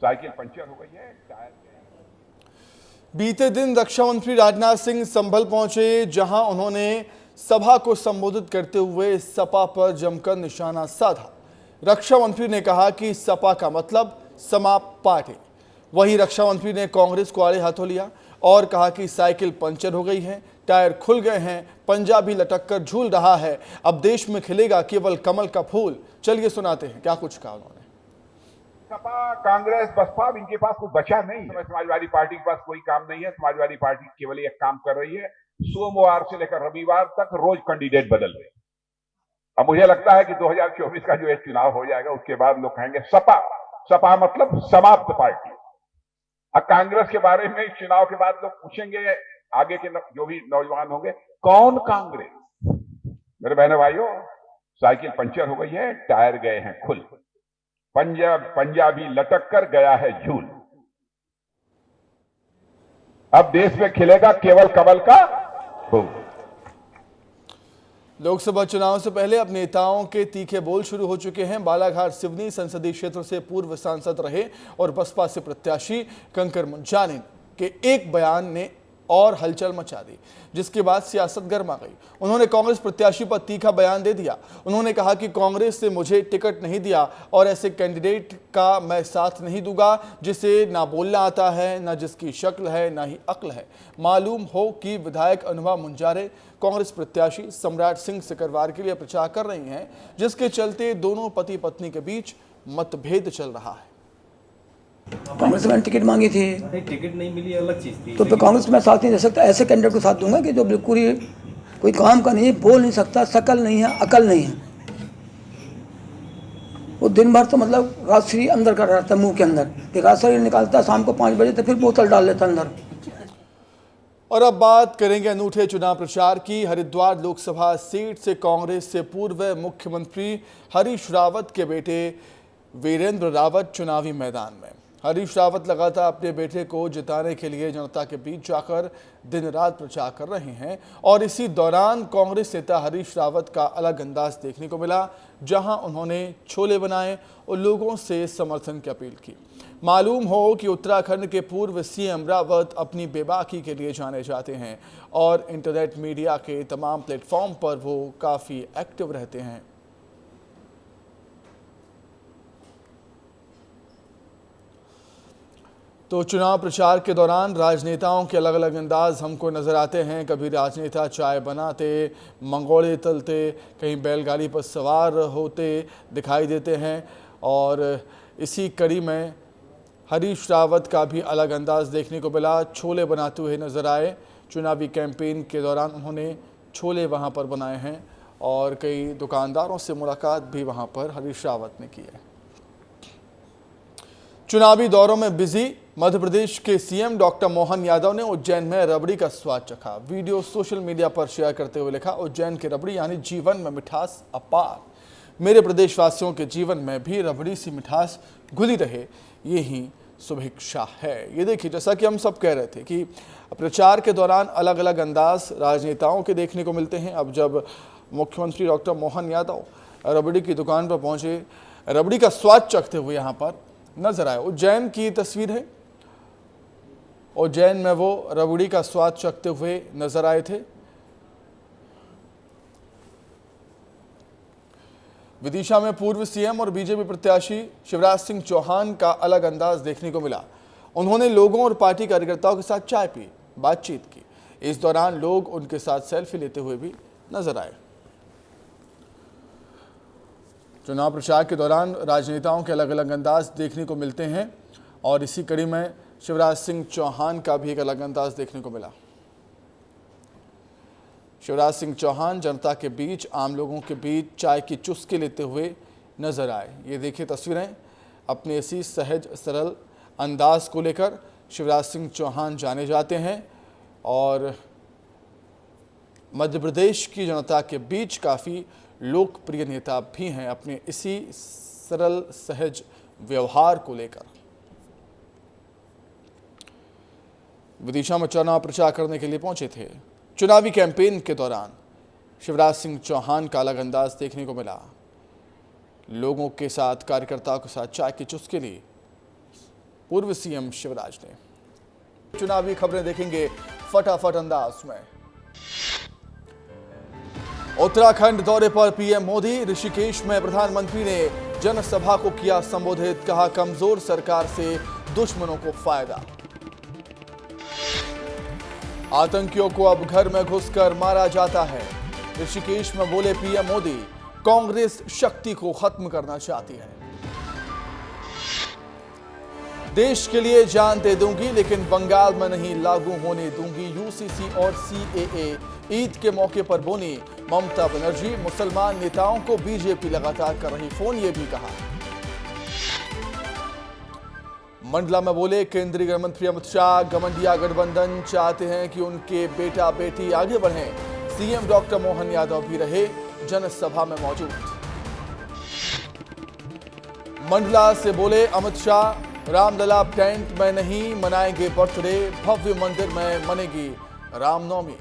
साइकिल पंचर हो गई है, टायर। बीते दिन रक्षा मंत्री राजनाथ सिंह संभल पहुंचे, जहां उन्होंने सभा को संबोधित करते हुए सपा पर जमकर निशाना साधा। रक्षा मंत्री ने कहा कि सपा का मतलब समाप पार्ट है। वहीं रक्षा मंत्री ने कांग्रेस को आड़े हाथों लिया और कहा कि साइकिल पंचर हो गई है, टायर खुल गए हैं, पंजा भी लटक कर झूल रहा है, अब देश में खिलेगा केवल कमल का फूल। चलिए सुनाते हैं क्या कुछ कहा उन्होंने। सपा, कांग्रेस, बसपा, इनके पास कुछ बचा नहीं। समाजवादी पार्टी के पास कोई काम नहीं है। समाजवादी पार्टी केवल एक काम कर रही है, सोमवार से लेकर रविवार तक रोज कैंडिडेट बदल रहे। अब मुझे लगता है कि 2024 का जो एक चुनाव हो जाएगा, उसके बाद लोग कहेंगे सपा, सपा मतलब समाप्त पार्टी। अब कांग्रेस के बारे में चुनाव के बाद लोग पूछेंगे, आगे के जो भी नौजवान होंगे, कौन कांग्रेस? मेरे बहनों भाइयों, साइकिल पंचर हो गई है, टायर गए हैं खुल, पंजा भी लटक कर गया है झूल। अब देश में खिलेगा केवल कमल का फूल। लोकसभा चुनाव से पहले अब नेताओं के तीखे बोल शुरू हो चुके हैं। बालाघाट सिवनी संसदीय क्षेत्र से पूर्व सांसद रहे और बसपा से प्रत्याशी कंकर मुंजानी के एक बयान ने और हलचल मचा दी, जिसके बाद सियासत गर्मा गई। उन्होंने कांग्रेस प्रत्याशी पर तीखा बयान दे दिया। उन्होंने कहा कि कांग्रेस ने मुझे टिकट नहीं दिया और ऐसे कैंडिडेट का मैं साथ नहीं दूंगा जिसे ना बोलना आता है, ना जिसकी शक्ल है, ना ही अक्ल है। मालूम हो कि विधायक अनुभा मुंजारे कांग्रेस प्रत्याशी सम्राट सिंह सिकरवार के लिए प्रचार कर रही हैं, जिसके चलते दोनों पति पत्नी के बीच मतभेद चल रहा है। कांग्रेस ने टिकट मांगी थी, टिकट नहीं मिली, अलग चीज थी। तो फिर कांग्रेस में साथ नहीं दे सकता। ऐसे कैंडिडेट को साथ दूंगा कि जो बिल्कुल ही कोई काम का नहीं है, बोल नहीं सकता, शकल नहीं है, अकल नहीं है। वो दिन भर तो मतलब राजश्री अंदर कर रहता है, मुंह के अंदर, फिर राजश्री निकालता है शाम को 5 बजे, तो फिर बोतल डाल लेता अंदर। और अब बात करेंगे अनूठे चुनाव प्रचार की। हरिद्वार लोकसभा सीट से कांग्रेस से पूर्व मुख्यमंत्री हरीश रावत के बेटे वीरेंद्र रावत चुनावी मैदान में। हरीश रावत लगातार अपने बेटे को जिताने के लिए जनता के बीच जाकर दिन रात प्रचार कर रहे हैं और इसी दौरान कांग्रेस नेता हरीश रावत का अलग अंदाज देखने को मिला, जहां उन्होंने छोले बनाए और लोगों से समर्थन की अपील की। मालूम हो कि उत्तराखंड के पूर्व सीएम रावत अपनी बेबाकी के लिए जाने जाते हैं और इंटरनेट मीडिया के तमाम प्लेटफॉर्म पर वो काफ़ी एक्टिव रहते हैं। तो चुनाव प्रचार के दौरान राजनेताओं के अलग अलग अंदाज हमको नज़र आते हैं। कभी राजनेता चाय बनाते, मंगोड़े तलते, कहीं बैलगाड़ी पर सवार होते दिखाई देते हैं और इसी कड़ी में हरीश रावत का भी अलग अंदाज देखने को मिला। छोले बनाते हुए नजर आए। चुनावी कैंपेन के दौरान उन्होंने छोले वहां पर बनाए हैं और कई दुकानदारों से मुलाकात भी वहां पर हरीश रावत ने की है। चुनावी दौरों में बिजी मध्य प्रदेश के सीएम डॉक्टर मोहन यादव ने उज्जैन में रबड़ी का स्वाद चखा। वीडियो सोशल मीडिया पर शेयर करते हुए लिखा, उज्जैन की रबड़ी यानी जीवन में मिठास अपार। मेरे प्रदेशवासियों के जीवन में भी रबड़ी सी मिठास घुली रहे, यही शुभेच्छा है। ये देखिए, जैसा कि हम सब कह रहे थे कि प्रचार के दौरान अलग अलग अंदाज राजनेताओं के देखने को मिलते हैं। अब जब मुख्यमंत्री डॉक्टर मोहन यादव रबड़ी की दुकान पर पहुंचे, रबड़ी का स्वाद चखते हुए यहाँ पर नजर आए। उज्जैन की तस्वीर है। उज्जैन में वो रबड़ी का स्वाद चखते हुए नजर आए थे। विदिशा में पूर्व सीएम और बीजेपी प्रत्याशी शिवराज सिंह चौहान का अलग अंदाज देखने को मिला। उन्होंने लोगों और पार्टी कार्यकर्ताओं के साथ चाय पी, बातचीत की। इस दौरान लोग उनके साथ सेल्फी लेते हुए भी नजर आए। चुनाव प्रचार के दौरान राजनेताओं के अलग अलग अंदाज देखने को मिलते हैं और इसी कड़ी में शिवराज सिंह चौहान का भी एक अलग अंदाज देखने को मिला। शिवराज सिंह चौहान जनता के बीच, आम लोगों के बीच चाय की चुस्की लेते हुए नजर आए। ये देखिए तस्वीरें। अपने इसी सहज सरल अंदाज को लेकर शिवराज सिंह चौहान जाने जाते हैं और मध्य प्रदेश की जनता के बीच काफ़ी लोकप्रिय नेता भी हैं अपने इसी सरल सहज व्यवहार को लेकर। विदिशा में चुनाव प्रचार करने के लिए पहुंचे थे। चुनावी कैंपेन के दौरान शिवराज सिंह चौहान का अलग अंदाज देखने को मिला। लोगों के साथ, कार्यकर्ताओं के साथ चाय की चुस्की ली पूर्व सीएम शिवराज ने। चुनावी खबरें देखेंगे फटाफट अंदाज में। उत्तराखंड दौरे पर पीएम मोदी। ऋषिकेश में प्रधानमंत्री ने जनसभा को किया संबोधित। कहा, कमजोर सरकार से दुश्मनों को फायदा। आतंकियों को अब घर में घुसकर मारा जाता है। ऋषिकेश में बोले पीएम मोदी, कांग्रेस शक्ति को खत्म करना चाहती है। देश के लिए जान दे दूंगी, लेकिन बंगाल में नहीं लागू होने दूंगी यूसीसी और सीएए। ईद के मौके पर बोली ममता बनर्जी। मुसलमान नेताओं को बीजेपी लगातार कर रही फोन, ये भी कहा। मंडला में बोले केंद्रीय गृह मंत्री अमित शाह, गठबंधन गठबंधन चाहते हैं कि उनके बेटा बेटी आगे बढ़ें। सीएम डॉक्टर मोहन यादव भी रहे जनसभा में मौजूद। मंडला से बोले अमित शाह, रामलला टेंट में नहीं मनाएंगे बर्थडे, भव्य मंदिर में मनेगी रामनवमी।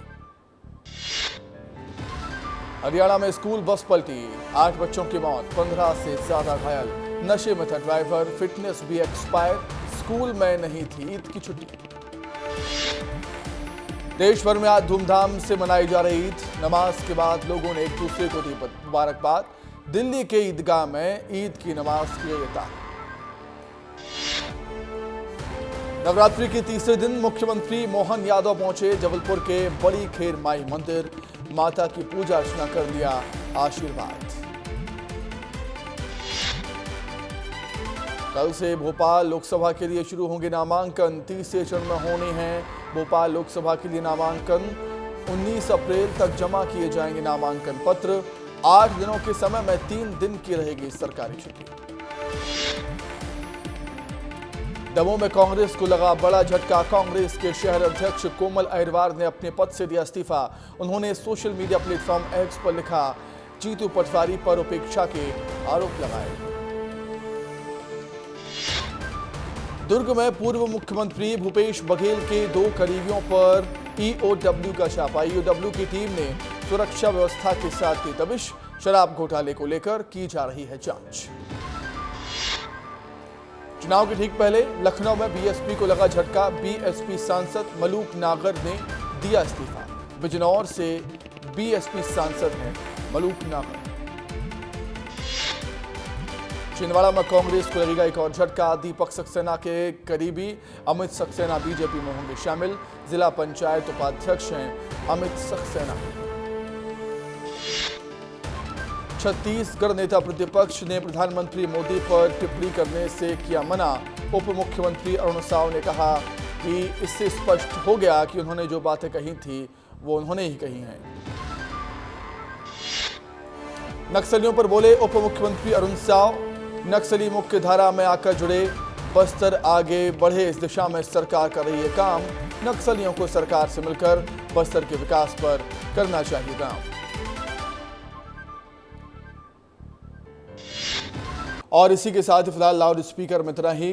हरियाणा में स्कूल बस पलटी, 8 बच्चों की मौत, 15 से ज्यादा घायल। नशे में था ड्राइवर, फिटनेस भी एक्सपायर, स्कूल में नहीं थी ईद की छुट्टी। देश भर में आज धूमधाम से मनाई जा रही ईद। नमाज के बाद लोगों ने एक दूसरे को दी मुबारकबाद। दिल्ली के ईदगाह में ईद की नमाज की अता। नवरात्रि के तीसरे दिन मुख्यमंत्री मोहन यादव पहुंचे जबलपुर के बड़ी खेर माई मंदिर। माता की पूजा अर्चना कर लिया आशीर्वाद। कल से भोपाल लोकसभा के लिए शुरू होंगे नामांकन। तीसरे चरण में होने हैं भोपाल लोकसभा के लिए नामांकन। 19 अप्रैल तक जमा किए जाएंगे नामांकन पत्र। 8 दिनों के समय में 3 दिन की रहेगी सरकारी छुट्टी। दमोह में कांग्रेस को लगा बड़ा झटका। कांग्रेस के शहर अध्यक्ष कोमल अहिरवार ने अपने पद से दिया इस्तीफा। उन्होंने सोशल मीडिया प्लेटफॉर्म एक्स पर लिखा, जीतू पटवारी पर उपेक्षा के आरोप लगाए। दुर्ग में पूर्व मुख्यमंत्री भूपेश बघेल के 2 करीबियों पर ईओडब्ल्यू का छापा। ईओडब्ल्यू की टीम ने सुरक्षा व्यवस्था के साथ की दबिश। शराब घोटाले को लेकर की जा रही है जांच। चुनाव के ठीक पहले लखनऊ में बीएसपी को लगा झटका। बीएसपी सांसद मलूक नागर ने दिया इस्तीफा। बिजनौर से बीएसपी सांसद हैं मलूक नागर। छिंदवाड़ा में कांग्रेस को लगेगा एक और झटका। दीपक सक्सेना के करीबी अमित सक्सेना बीजेपी में होंगे शामिल। जिला पंचायत उपाध्यक्ष हैं अमित सक्सेना। छत्तीसगढ़ नेता प्रतिपक्ष ने प्रधानमंत्री मोदी पर टिप्पणी करने से किया मना। उप मुख्यमंत्री अरुण साव ने कहा कि इससे स्पष्ट हो गया कि उन्होंने जो बातें कही थी वो उन्होंने ही कही हैं। नक्सलियों पर बोले उप मुख्यमंत्री अरुण साव, नक्सली मुख्य धारा में आकर जुड़े। बस्तर आगे बढ़े, इस दिशा में सरकार कर रही है काम। नक्सलियों को सरकार से मिलकर बस्तर के विकास पर करना चाहिए काम। और इसी के साथ फिलहाल लाउड स्पीकर में इतना ही।